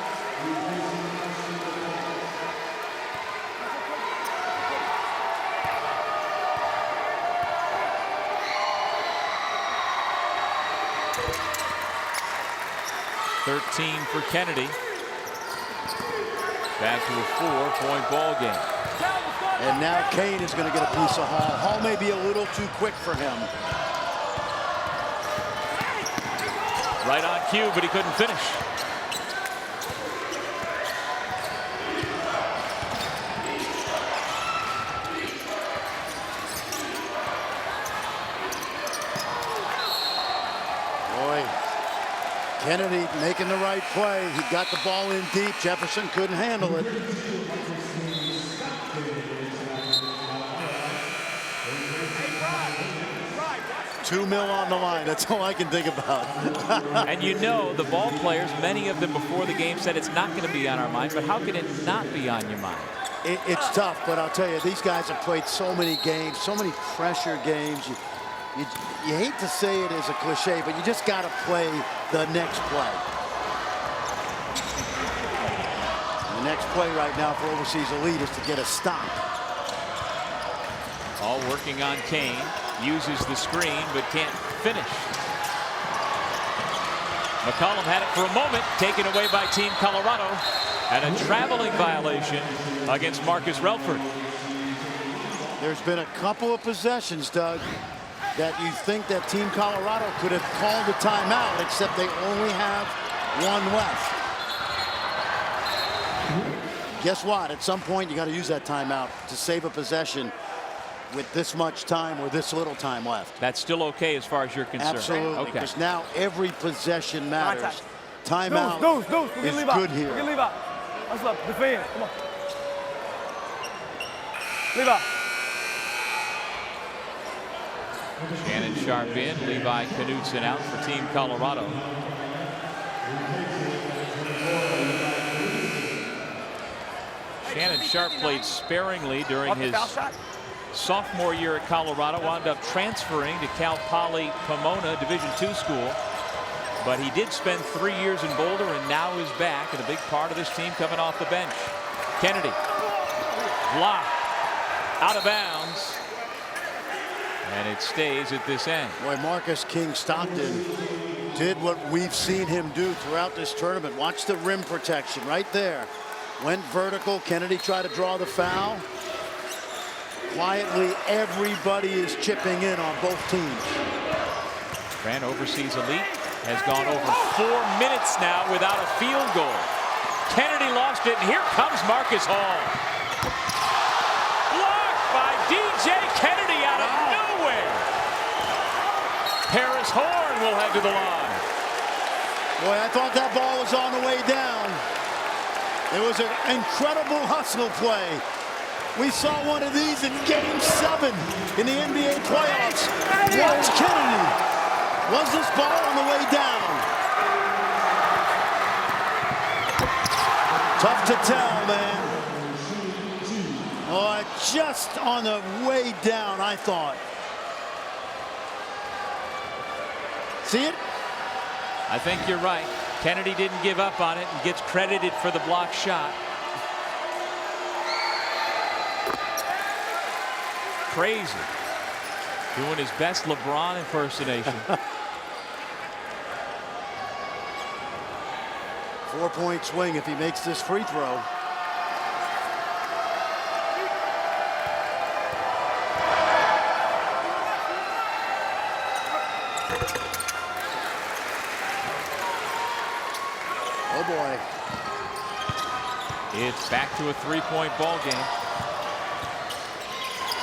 For Kennedy. Back to a 4-point ball game. And now Kane is going to get a piece of Hall. Hall may be a little too quick for him. Right on cue, but he couldn't finish. Kennedy making the right play. He got the ball in deep. Jefferson couldn't handle it. $2 million on the line. That's all I can think about. And you know, the ball players, many of them before the game said it's not going to be on our mind, but how can it not be on your mind? It's tough, but I'll tell you, these guys have played so many games, so many pressure games. You hate to say it as a cliche, but you just got to play the next play. The next play right now for Overseas Elite is to get a stop. All working on Kane. Uses the screen, but can't finish. McCollum had it for a moment, taken away by Team Colorado. And a traveling violation against Marcus Relford. There's been a couple of possessions, Doug, that you think that Team Colorado could have called a timeout, except they only have one left. Guess what? At some point, you got to use that timeout to save a possession with this much time or this little time left. That's still okay as far as you're concerned. Absolutely, okay. Because now every possession matters. Timeout is good here. We can leave out. Let's look, defend, come on. Leave out. Shannon Sharp in, Levi Knudsen out for Team Colorado. Shannon Sharp played sparingly during his sophomore year at Colorado, wound up transferring to Cal Poly Pomona Division II school. but he did spend 3 years in Boulder and now is back, and a big part of this team coming off the bench. Kennedy, blocked, out of bounds, and it stays at this end. Boy, Marcus King Stockton did what we've seen him do throughout this tournament. Watch the rim protection right there. Went vertical. Kennedy tried to draw the foul. Quietly, everybody is chipping in on both teams. Grant Overseas Elite has gone over 4 minutes now without a field goal. Kennedy lost it, and here comes Marcus Hall. Blocked by DJ Kennedy out of nowhere. Harris Horn will head to the line. Boy, I thought that ball was on the way down. It was an incredible hustle play. We saw one of these in Game 7 in the NBA playoffs. Watch Kennedy. Was this ball on the way down? Tough to tell, man. Oh, just on the way down, I thought. See it? I think you're right. Kennedy didn't give up on it and gets credited for the block shot. Crazy. Doing his best LeBron impersonation. 4-point swing if he makes this free throw. Oh boy. It's back to a 3-point ball game.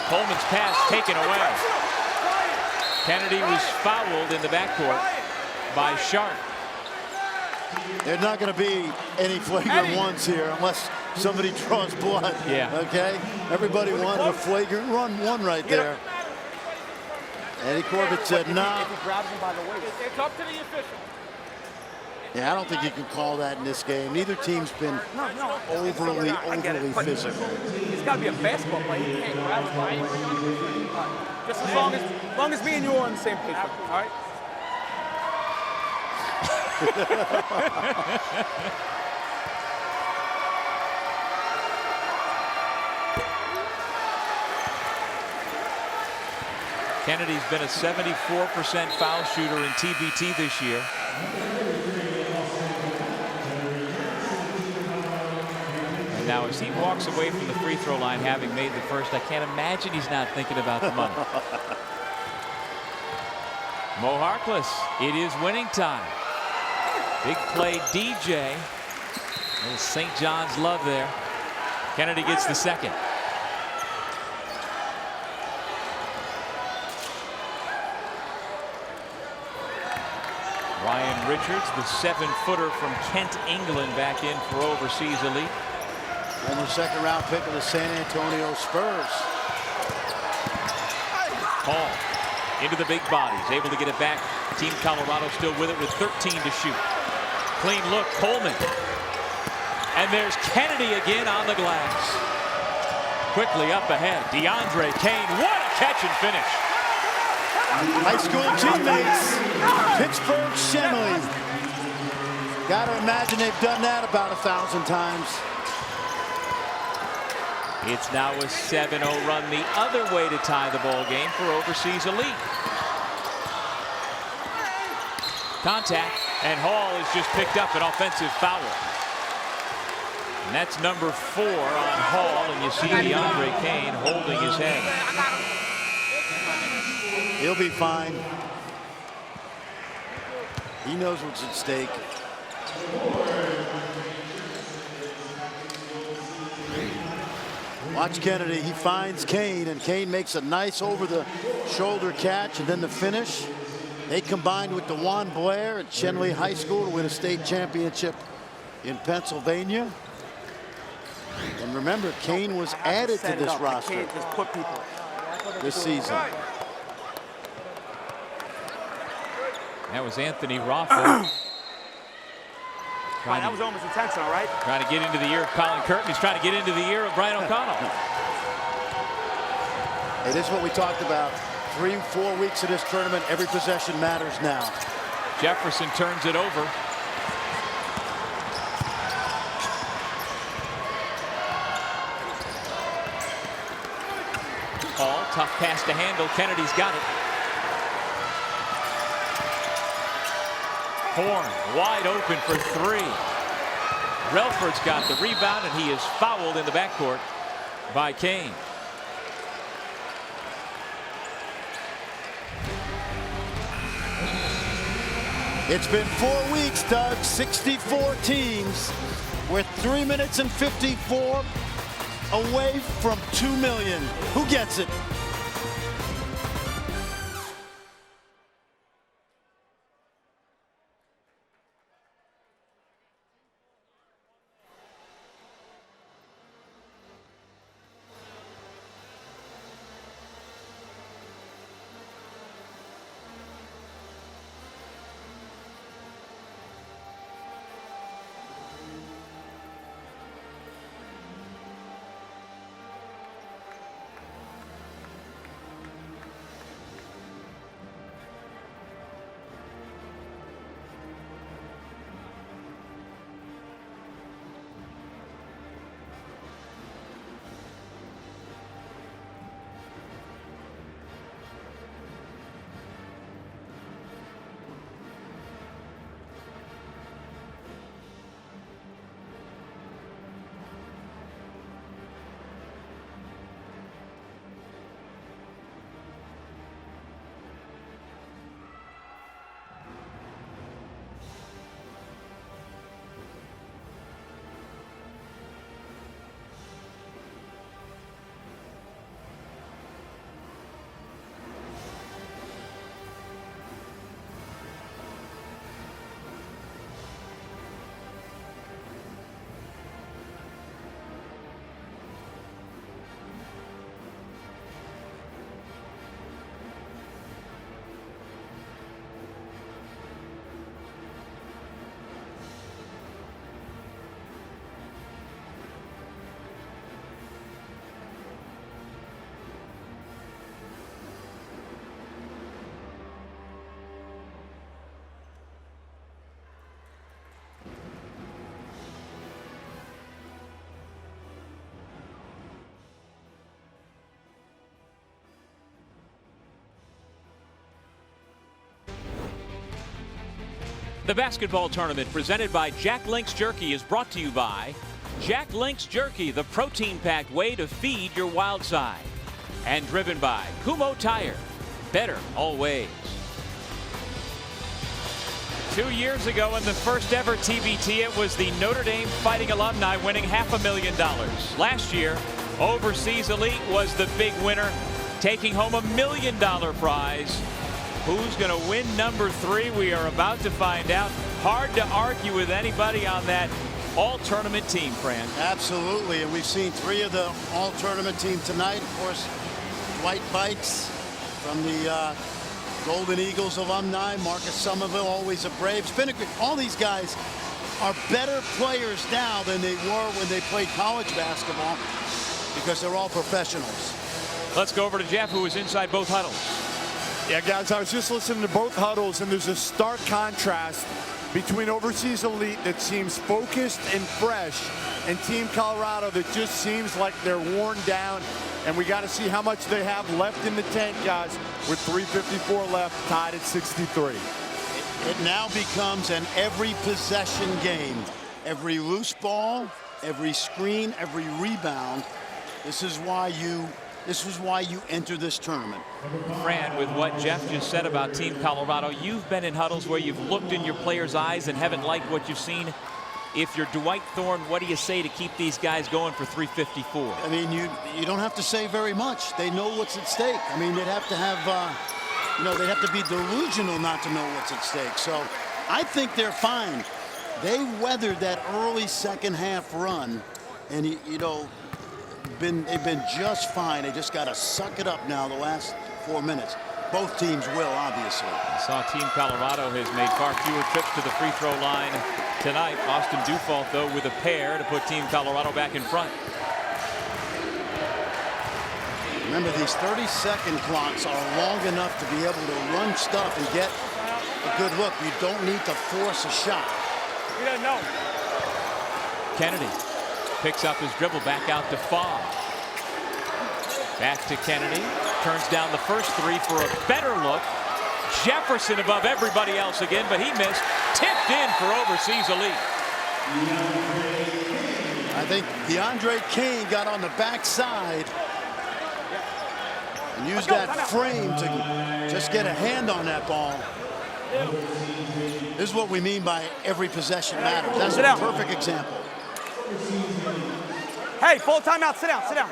Coleman's pass taken away. Kennedy was fouled in the backcourt by Sharp. There's not going to be any flagrant ones here unless somebody draws blood. Yeah. Okay? Everybody wanted a flagrant one right there. Eddie Corbett said, nah. It's up to the official. Yeah, I don't think you can call that in this game. Neither team's been overly physical. It's got to be a basketball play. You can't grab the ball. Just as long as me and you are on the same page. All right? Kennedy's been a 74% foul shooter in TBT this year. And now as he walks away from the free throw line having made the first, I can't imagine he's not thinking about the money. Mo Harkless, it is winning time. Big play DJ. Little St. John's love there. Kennedy gets the second. Ryan Richards, the 7-footer from Kent, England, back in for Overseas Elite. Former second-round pick of the San Antonio Spurs. Hall into the big bodies, able to get it back. Team Colorado still with it with 13 to shoot. Clean look, Coleman. And there's Kennedy again on the glass. Quickly up ahead, DeAndre Kane. What a catch and finish. High school teammates, Pittsburgh Shenley. Got to imagine they've done that about 1,000 times. It's now a 7-0 run the other way to tie the ball game for Overseas Elite. Contact, and Hall has just picked up an offensive foul. And that's number 4 on Hall, and you see DeAndre Kane holding his head. He'll be fine. He knows what's at stake. Watch Kennedy. He finds Kane, and Kane makes a nice over-the-shoulder catch, and then the finish. They combined with DeJuan Blair at Shenley High School to win a state championship in Pennsylvania. And remember, Kane was added to this roster this season. That was Anthony Raffo. That was almost intentional, right? Trying to get into the ear of Colin Curtin. He's trying to get into the ear of Brian O'Connell. Hey, this is what we talked about. 3-4 weeks of this tournament, every possession matters now. Jefferson turns it over. Hall, tough pass to handle. Kennedy's got it. Horn wide open for three. Relford's got the rebound, and he is fouled in the backcourt by Kane. It's been 4 weeks, Doug. 64 teams. We're 3 minutes and 54 away from 2 million. Who gets it? The basketball tournament presented by Jack Link's Jerky is brought to you by Jack Link's Jerky, the protein-packed way to feed your wild side. And driven by Kumho Tire, better always. 2 years ago in the first ever TBT, it was the Notre Dame Fighting Alumni winning $500,000. Last year, Overseas Elite was the big winner, taking home $1 million prize. Who's going to win number 3? We are about to find out. Hard to argue with anybody on that all-tournament team, Fran. Absolutely, and we've seen 3 of the all-tournament team tonight. Of course, Dwight Bikes from the Golden Eagles alumni. Marcus Somerville, always a Brave. All these guys are better players now than they were when they played college basketball because they're all professionals. Let's go over to Jeff, who is inside both huddles. Yeah, guys, I was just listening to both huddles, and there's a stark contrast between Overseas Elite that seems focused and fresh and Team Colorado that just seems like they're worn down. And we got to see how much they have left in the tank, guys, with 3:54 left, tied at 63. It now becomes an every possession game. Every loose ball, every screen, every rebound. This is why you enter this tournament. Fran, with what Jeff just said about Team Colorado, you've been in huddles where you've looked in your players' eyes and haven't liked what you've seen. If you're Dwight Thorne, what do you say to keep these guys going for 3:54? I mean, you don't have to say very much. They know what's at stake. I mean, they'd have to have, they'd have to be delusional not to know what's at stake. So I think they're fine. They weathered that early second half run, and they've been just fine. They just got to suck it up now the last 4 minutes. Both teams will, obviously. I saw Team Colorado has made far fewer trips to the free throw line tonight. Austin Dufault, though, with a pair to put Team Colorado back in front. Remember, these 30-second clocks are long enough to be able to run stuff and get a good look. You don't need to force a shot. He doesn't know. Kennedy picks up his dribble back out to Fogg. Back to Kennedy. Turns down the first three for a better look. Jefferson above everybody else again, but he missed. Tipped in for Overseas Elite. I think DeAndre Kane got on the backside and used that frame to just get a hand on that ball. This is what we mean by every possession matters. That's a perfect example. Hey, full timeout. Sit down. Sit down.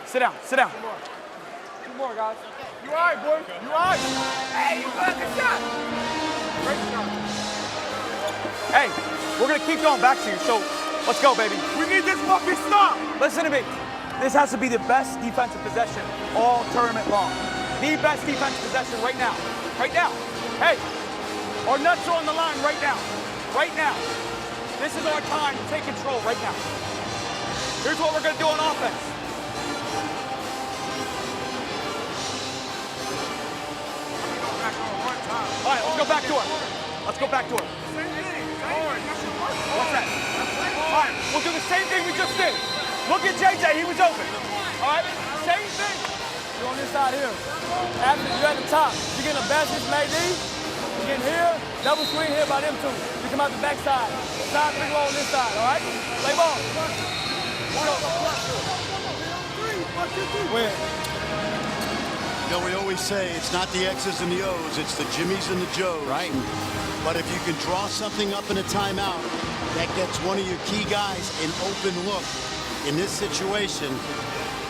Sit down. Sit down. Two more, guys. You all right, boy? You all right? Hey, you got the shot. Great shot. Hey, we're going to keep going back to you, so let's go, baby. We need this fucking stop. Listen to me. This has to be the best defensive possession all tournament long. The best defensive possession right now. Right now. Hey, our nuts are on the line right now. Right now. This is our time to take control right now. Here's what we're going to do on offense. All right, let's go back to it. Let's go back to it. What's that? All right, we'll do the same thing we just did. Look at JJ, he was open. All right, same thing. You're on this side here. After you're at the top, you get a basket, maybe. You get here, double screen here by them two. You come out the backside. Side three roll on this side, all right? Play ball. Win. You know, we always say it's not the X's and the O's, it's the Jimmies and the Joes. Right. But if you can draw something up in a timeout, that gets one of your key guys an open look. In this situation,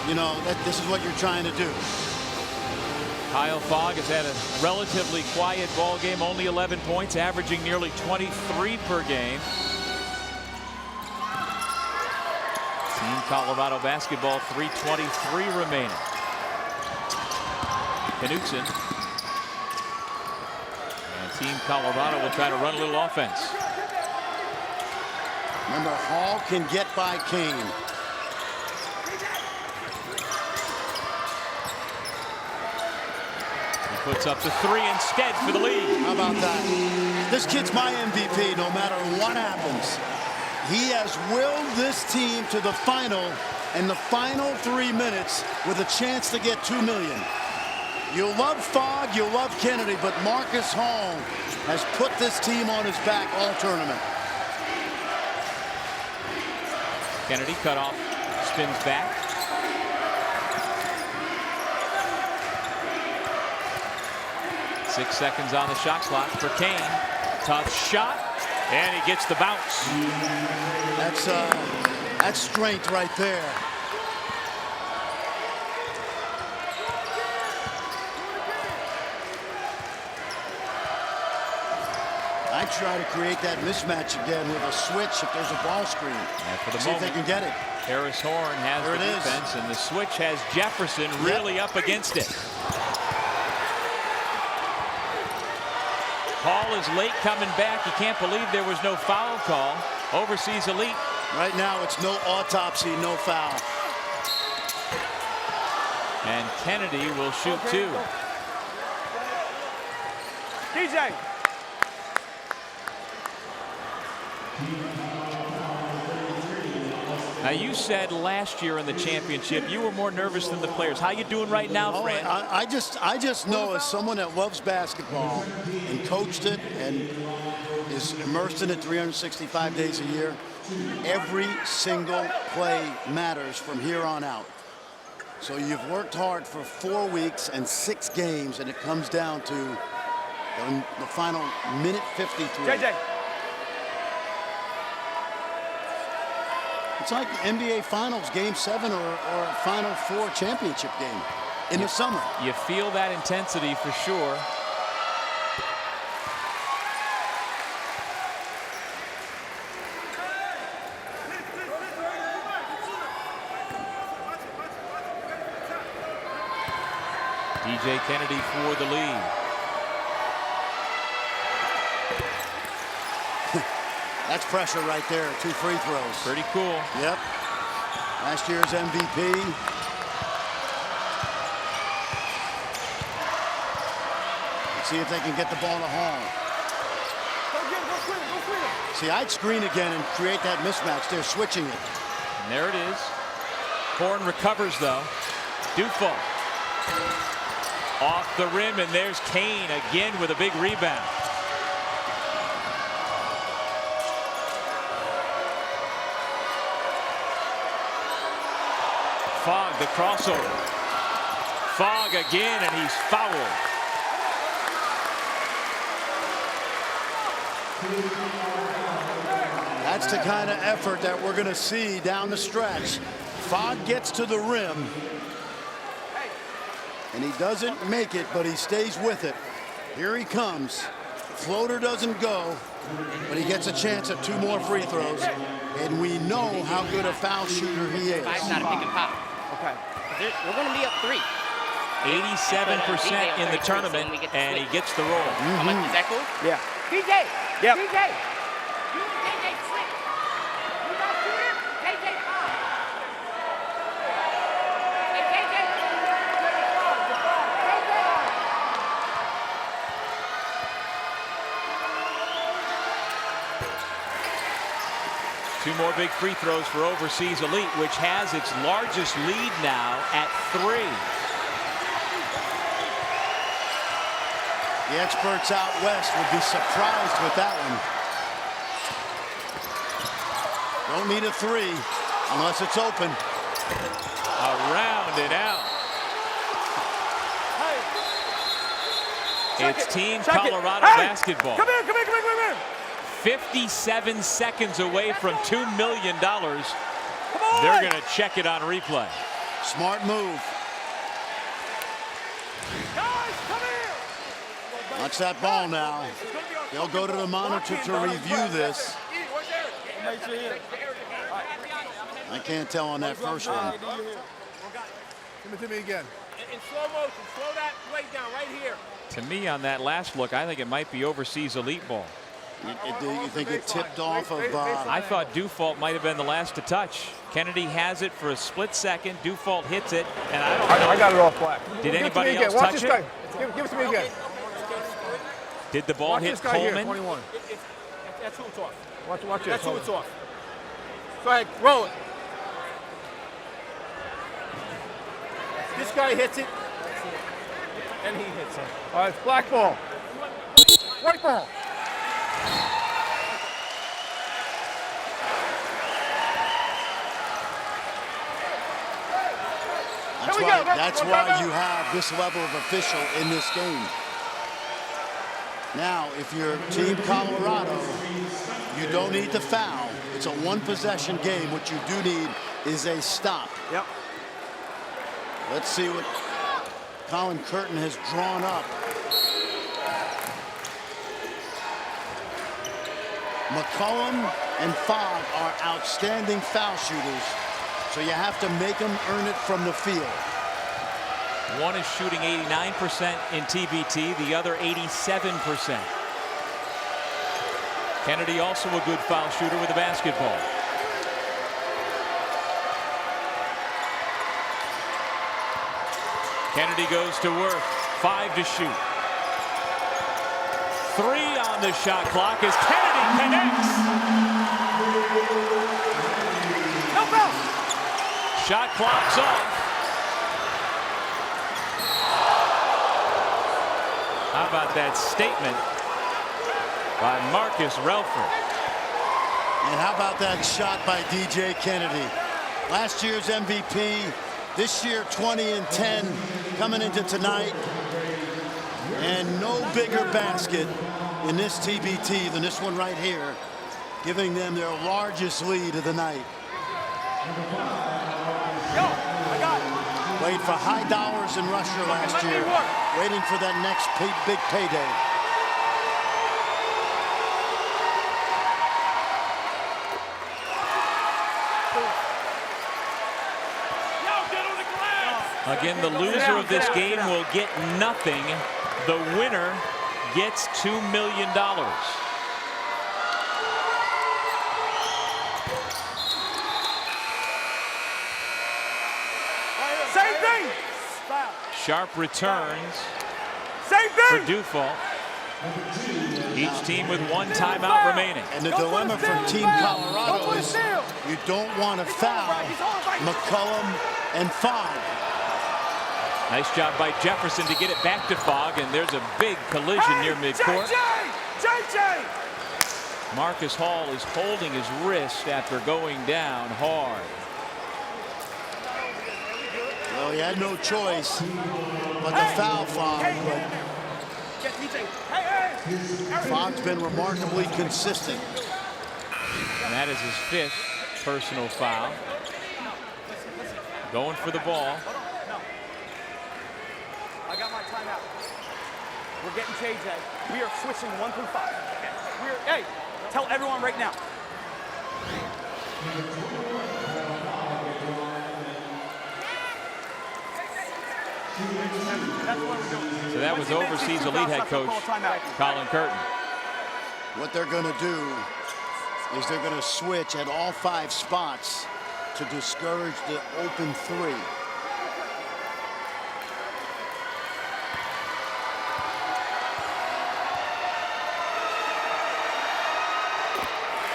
you know, this is what you're trying to do. Kyle Fogg has had a relatively quiet ball game, only 11 points, averaging nearly 23 per game. Team Colorado basketball, 3:23 remaining. Knutson. And Team Colorado will try to run a little offense. Remember, Hall can get by Kane. He puts up the three instead for the lead. How about that? This kid's my MVP no matter what happens. He has willed this team to the final in the final 3 minutes with a chance to get $2 million. You'll love Fogg, you'll love Kennedy, but Marcus Hall has put this team on his back all tournament. Kennedy cut off, spins back. Six seconds on the shot clock for Kane. Tough shot, and he gets the bounce. That's strength right there. I try to create that mismatch again with a switch if there's a ball screen. And for the See moment, if they can get it. Harris Horn has the defense, and the switch has Jefferson really up against it. Hall is late coming back. You can't believe there was no foul call. Overseas Elite. Right now, it's no autopsy, no foul. And Kennedy will shoot two. DJ. Now, you said last year in the championship you were more nervous than the players. How you doing right now, Fran? I just know, as someone that loves basketball and coached it and is immersed in it 365 days a year, every single play matters from here on out. So you've worked hard for 4 weeks and 6 games, and it comes down to the final minute 53. JJ. It's like NBA Finals Game 7 or a Final 4 championship game in the summer. You feel that intensity for sure. DJ Kennedy for the lead. That's pressure right there. 2 free throws. Pretty cool. Yep. Last year's MVP. See if they can get the ball to Hall. See, I'd screen again and create that mismatch. They're switching it. And there it is. Horn recovers, though. Dufault. Off the rim, and there's Kane again with a big rebound. Fogg, the crossover. Fogg again, and he's fouled. That's the kind of effort that we're going to see down the stretch. Fogg gets to the rim, and he doesn't make it, but he stays with it. Here he comes. Floater doesn't go, but he gets a chance at 2 more free throws, and we know how good a foul shooter he is. Five's not a pick and pop. Okay. We're going to be up 3. 87% in the tournament, and he gets the roll. How much is that cool? Yeah. DJ! Yep. DJ! You and KJ slip. You got shooter, KJ foul. Hey, KJ! Two more big free throws for Overseas Elite, which has its largest lead now at 3. The experts out west would be surprised with that one. Don't need a 3 unless it's open. Around and out. It's Team Colorado basketball. Come here. 57 seconds away from $2 million. They're going to check it on replay. Smart move. Watch that ball now. They'll go to the monitor to review this. I can't tell on that first one. Give it to me again. In slow motion, slow that weight down right here. To me, on that last look, I think it might be Overseas Elite ball. You think it tipped off of... I thought Dufault might have been the last to touch. Kennedy has it for a split second. Dufault hits it, and I don't know. I got it off black. Did anybody else touch it? Give it to me again. Did the ball Watch hit this guy Coleman? Here, 21. That's who it's off. Watch it. That's who it's off. Go ahead, roll it. This guy hits it, and he hits it. All right, it's black ball. White ball. That's why you have this level of official in this game. Now, if you're Team Colorado, you don't need the foul. It's a 1-possession game. What you do need is a stop. Yep. Let's see what Colin Curtin has drawn up. McCollum and Fogg are outstanding foul shooters, so you have to make them earn it from the field. One is shooting 89% in TBT, the other 87%. Kennedy also a good foul shooter with the basketball. Kennedy goes to work, 5 to shoot. 3 on the shot clock as Kennedy connects. No foul. Shot clock's off. How about that statement by Marcus Relford? And how about that shot by DJ Kennedy? Last year's MVP, this year 20 and 10 coming into tonight. And no bigger basket in this TBT than this one right here, giving them their largest lead of the night. Yo, I got it. Played for high dollars in Russia last year, waiting for that next big payday. Again, the loser of this game will get nothing. The winner gets $2 million. Same thing. Sharp returns. for Dufault. Each team with one timeout remaining. And the dilemma for Team Colorado is you don't want to foul McCullum and Fogg. Nice job by Jefferson to get it back to Fogg, and there's a big collision near midcourt. Marcus Hall is holding his wrist after going down hard. Well, he had no choice but to foul Fogg, but Fogg's been remarkably consistent. And that is his 5th personal foul. Going for the ball. I got my timeout. We're getting JJ. We are switching 1 through 5. Hey, tell everyone right now. So that was overseas elite head coach Colin Curtin. What they're going to do is they're going to switch at all 5 spots to discourage the open 3.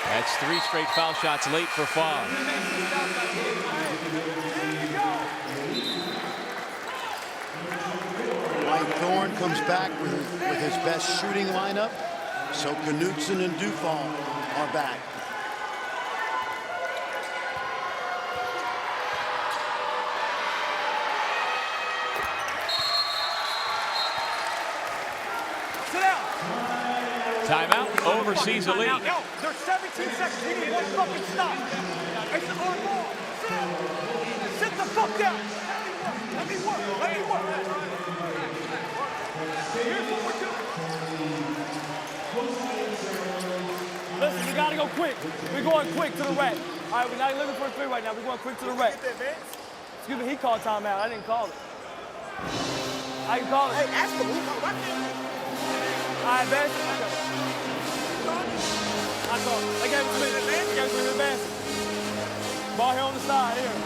That's 3 straight foul shots late for Fogg. Thorne comes back with his best shooting lineup. So Knutson and Dufault are back. Sit down. Timeout, overseas elite. Yo, there's 17 seconds. We need one fucking stop. It's our ball. Sit the fuck down. Let me work. Let me work. Here's what we're doing. Listen, we gotta go quick. We're going quick to the rack. All right, we're not looking for a 3 right now. We're going quick to the rack. Excuse me, he called timeout. I didn't call it. I can call it. Hey, ask him. All right, Ben. I call it. They gave it to me. They gave it to me in advance. Ball here on the side, here.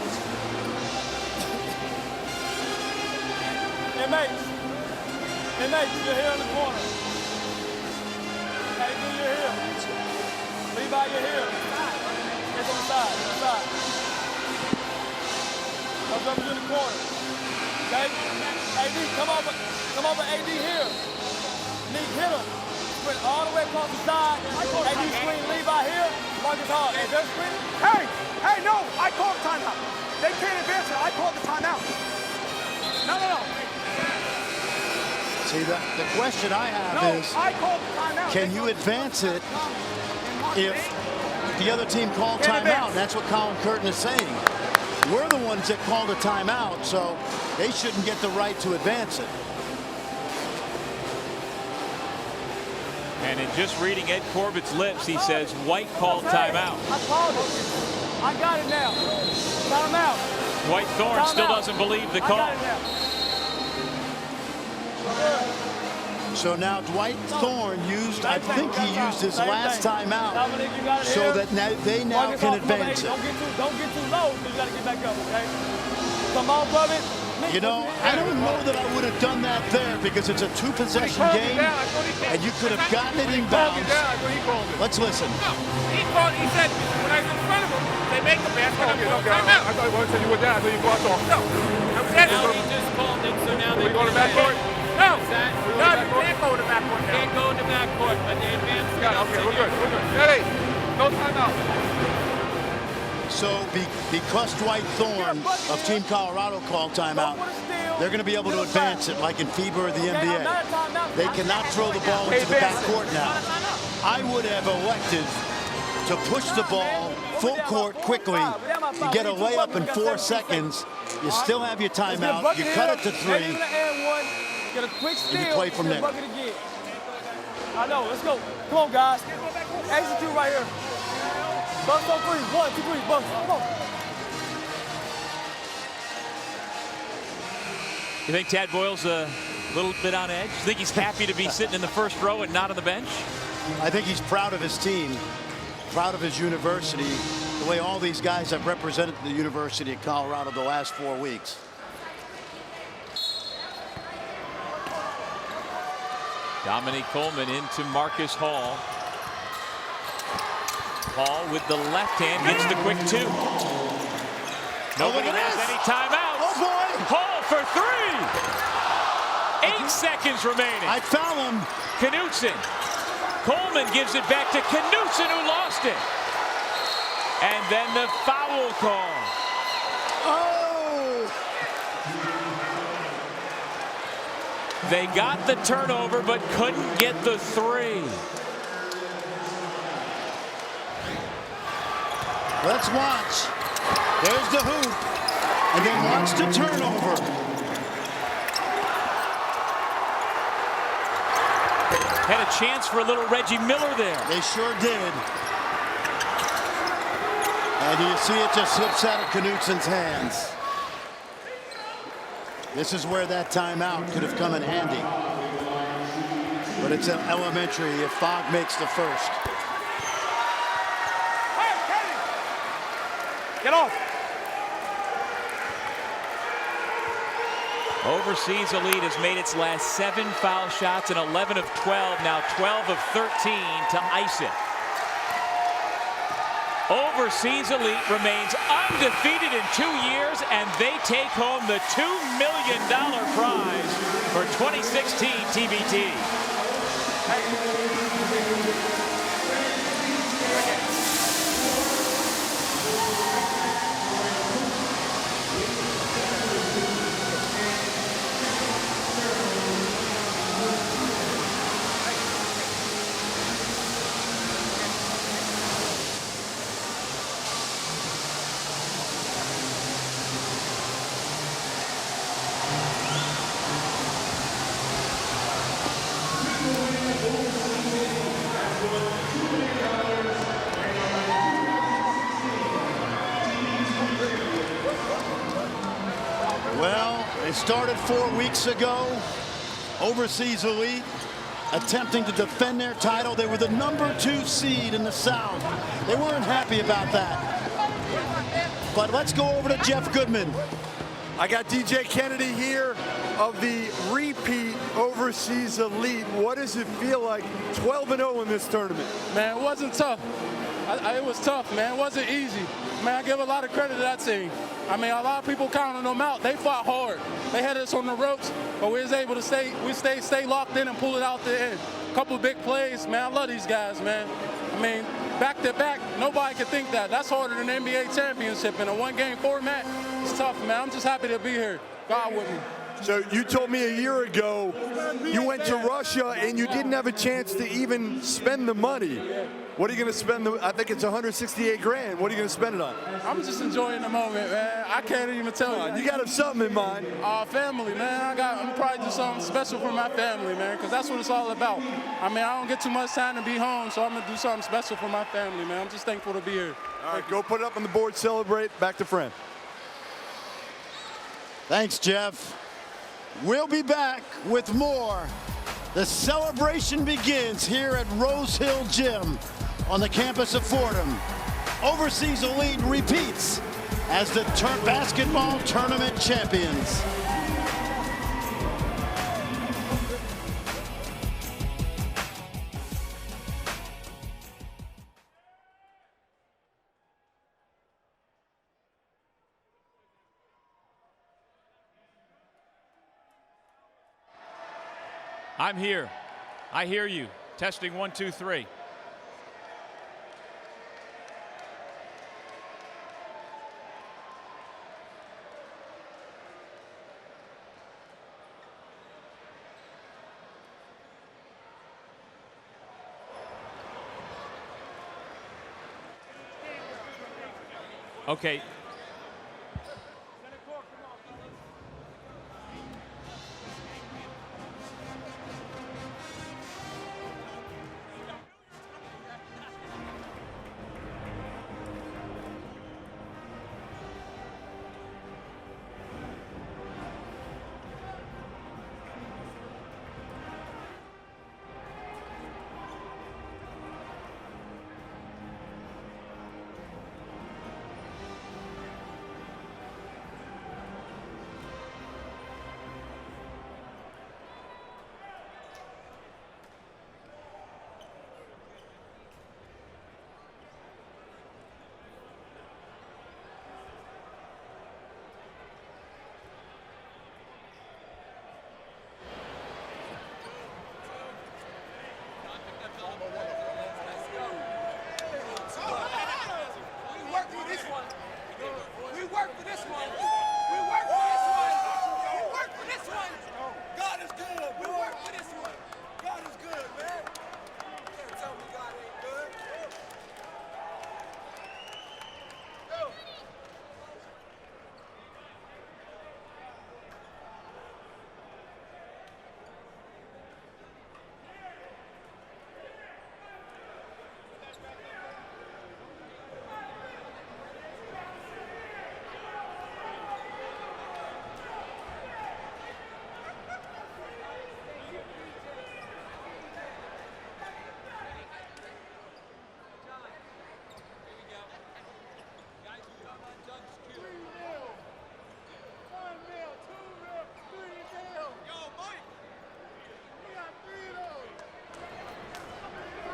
Inmates. Inmates, you're here in the corner. Hey, you're here. Levi, you're here. It's on the side, on the side. Comes up in the corner. Okay? AD, come over AD here. Nick, hit him. Sprint all the way across the side. AD screen, Levi here. Marcus Hart. Hey, they're screening. Hey, no, I called the timeout. They can't advance it. I called the timeout. No. See, the question I have is, I called the timeout. can you advance it if the other team called timeout? That's what Colin Curtin is saying. We're the ones that called a timeout, so they shouldn't get the right to advance it. And in just reading Ed Corbett's lips, he says White called timeout. I called it. I got it now. Timeout. Dwight Thorne still doesn't believe the call. I got it now. So now Dwight Thorne used, I think he used his last timeout so that they now can advance it. Don't get too low, because you got to get back up, okay? Come off of it. You know, I don't know that I would have done that there because it's a 2-possession game and you could have gotten it in bounds. Let's listen. No, he said when I was in front of him, they make the basket. Timeout. I thought you were down, so you walked off. No, I said now he just called it, so now they go to backcourt. No, you can't go to backcourt now. Can't go to backcourt, but they advance. Okay, we're good. Ready? No timeout. So because Dwight Thorne of Team Colorado called timeout, they're going to be able to advance it like in FIBA or the NBA. They cannot throw the ball into the backcourt now. I would have elected to push the ball full court quickly. You get a layup in 4 seconds. You still have your timeout. You cut it to 3. Get a quick steal. You play from there. I know. Let's go. Come on, guys. Execute right here. Bust on 3. 1, 2, 3. Bust. Come on. You think Tad Boyle's a little bit on edge? You think he's happy to be sitting in the first row and not on the bench? I think he's proud of his team, proud of his university, the way all these guys have represented the University of Colorado the last 4 weeks. Dominique Coleman into Marcus Hall. Hall with the left hand gets the quick 2. Nobody has any timeouts. Oh boy! Hall for 3. 8 seconds remaining. I foul him. Knutson. Coleman gives it back to Knutson, who lost it. And then the foul call. Oh! They got the turnover, but couldn't get the 3. Let's watch. There's the hoop. And then watch the turnover. Had a chance for a little Reggie Miller there. They sure did. And you see it just slips out of Knutson's hands. This is where that timeout could have come in handy. But it's an elementary if Fogg makes the first. Get off. Overseas Elite has made its last 7 foul shots and 11 of 12, now 12 of 13 to ice it. Overseas Elite remains undefeated in 2 years, and they take home the $2 million prize for 2016 TBT. Well, it started 4 weeks ago. Overseas Elite attempting to defend their title. They were the #2 seed in the South. They weren't happy about that. But let's go over to Jeff Goodman. I got DJ Kennedy here of the repeat Overseas Elite. What does it feel like 12-0 in this tournament? Man, it wasn't tough. It was tough, man. It wasn't easy. Man, I give a lot of credit to that team. I mean, a lot of people counting them out. They fought hard. They had us on the ropes, but we was able to stay locked in and pull it out the end. A couple of big plays, man. I love these guys, man. I mean, back to back, nobody could think that. That's harder than the NBA championship in a one-game format. It's tough, man. I'm just happy to be here. God with me. So you told me a year ago you went to Russia and you didn't have a chance to even spend the money. What are you going to spend? I think it's 168 grand. What are you going to spend it on? I'm just enjoying the moment, man. I can't even tell you. You got to have something in mind. Family, man. I'm probably do something special for my family, man, because that's what it's all about. I mean, I don't get too much time to be home, so I'm going to do something special for my family, man. I'm just thankful to be here. All right, go put it up on the board, celebrate. Back to Fran. Thanks, Jeff. We'll be back with more. The celebration begins here at Rose Hill Gym on the campus of Fordham. Overseas Elite repeats as the basketball tournament champions. I'm here. I hear you. Testing 1, 2, 3. Okay.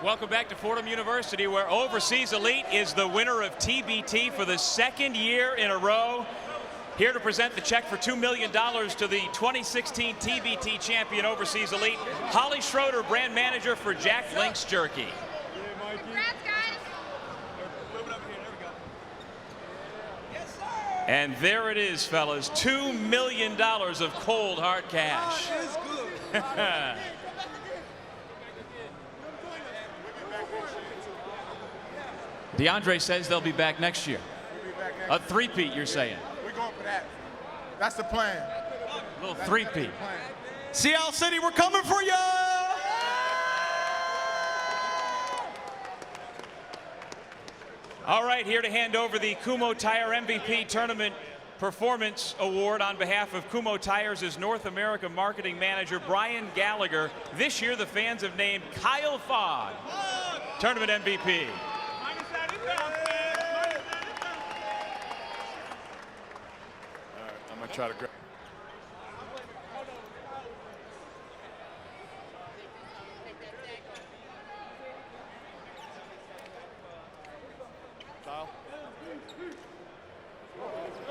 Welcome back to Fordham University, where Overseas Elite is the winner of TBT for the second year in a row. Here to present the check for $2 million to the 2016 TBT champion Overseas Elite, Holly Schroeder, brand manager for Jack Link's Jerky. Congrats, guys. And there it is, fellas, $2 million of cold hard cash. DeAndre says they'll be back next year. A three-peat, you're saying? We're going for that. That's the plan. A little three-peat. Seattle City, we're coming for you! All right, here to hand over the Kumho Tire MVP Tournament Performance Award on behalf of Kumho Tires is North America Marketing Manager Brian Gallagher. This year, the fans have named Kyle Fogg Tournament MVP. I'm going to try to grab.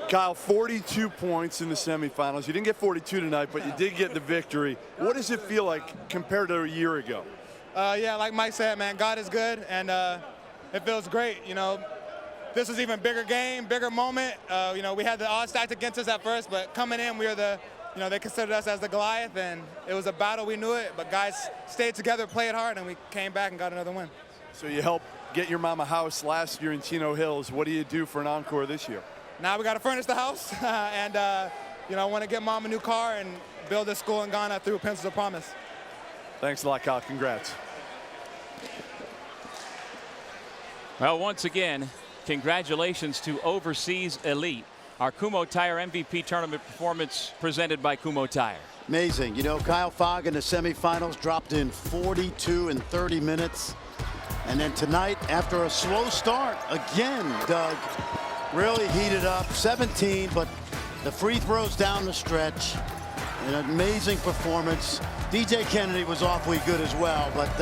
Kyle, 42 points in the semifinals. You didn't get 42 tonight, but you did get the victory. What does it feel like compared to a year ago? Yeah, like Mike said, man, God is good, and it feels great. You know, this was even bigger game, bigger moment. You know, we had the odds stacked against us at first, but coming in, we were the, you know, they considered us as the Goliath, and it was a battle. We knew it, but guys stayed together, played hard, and we came back and got another win. So you helped get your mom a house last year in Chino Hills. What do you do for an encore this year? Now we got to furnish the house, and you know, I want to get mom a new car and build a school in Ghana through Pencils of Promise. Thanks a lot, Kyle. Congrats. Well, once again, congratulations to Overseas Elite, our Kumho Tire MVP Tournament performance presented by Kumho Tire. Amazing. You know, Kyle Fogg in the semifinals dropped in 42 in 30 minutes. And then tonight, after a slow start, again, Doug, really heated up. 17, but the free throws down the stretch. An amazing performance. DJ Kennedy was awfully good as well, but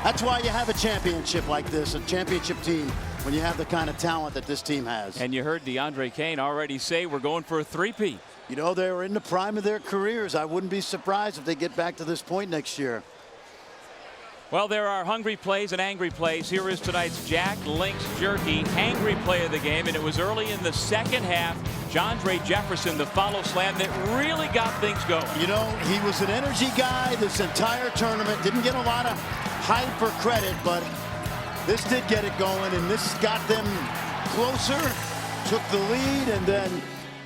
that's why you have a championship like this, a championship team, when you have the kind of talent that this team has. And you heard DeAndre Kane already say we're going for a three-peat. You know, they were in the prime of their careers. I wouldn't be surprised if they get back to this point next year. Well, there are hungry plays and angry plays. Here is tonight's Jack Link's Jerky angry play of the game, and it was early in the second half. Jondre Jefferson, the follow slam that really got things going. You know, he was an energy guy this entire tournament. Didn't get a lot of hype or credit, but this did get it going, and this got them closer, took the lead, and then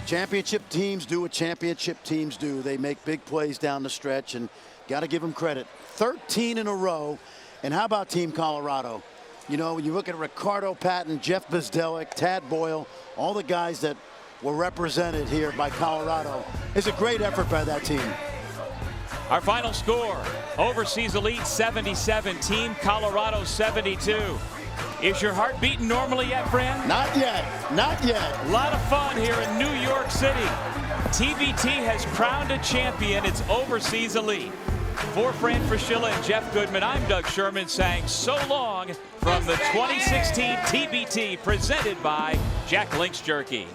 championship teams do what championship teams do. They make big plays down the stretch, and got to give them credit. 13 in a row. And how about Team Colorado? You know, when you look at Ricardo Patton, Jeff Bezdelic, Tad Boyle, all the guys that were represented here by Colorado. It's a great effort by that team. Our final score, Overseas Elite 77, Team Colorado 72. Is your heart beating normally yet, Fran? Not yet, not yet. A lot of fun here in New York City. TBT has crowned a champion. It's Overseas Elite. For Fran Fraschilla and Jeff Goodman, I'm Doug Sherman saying so long from the 2016 TBT presented by Jack Link's Jerky.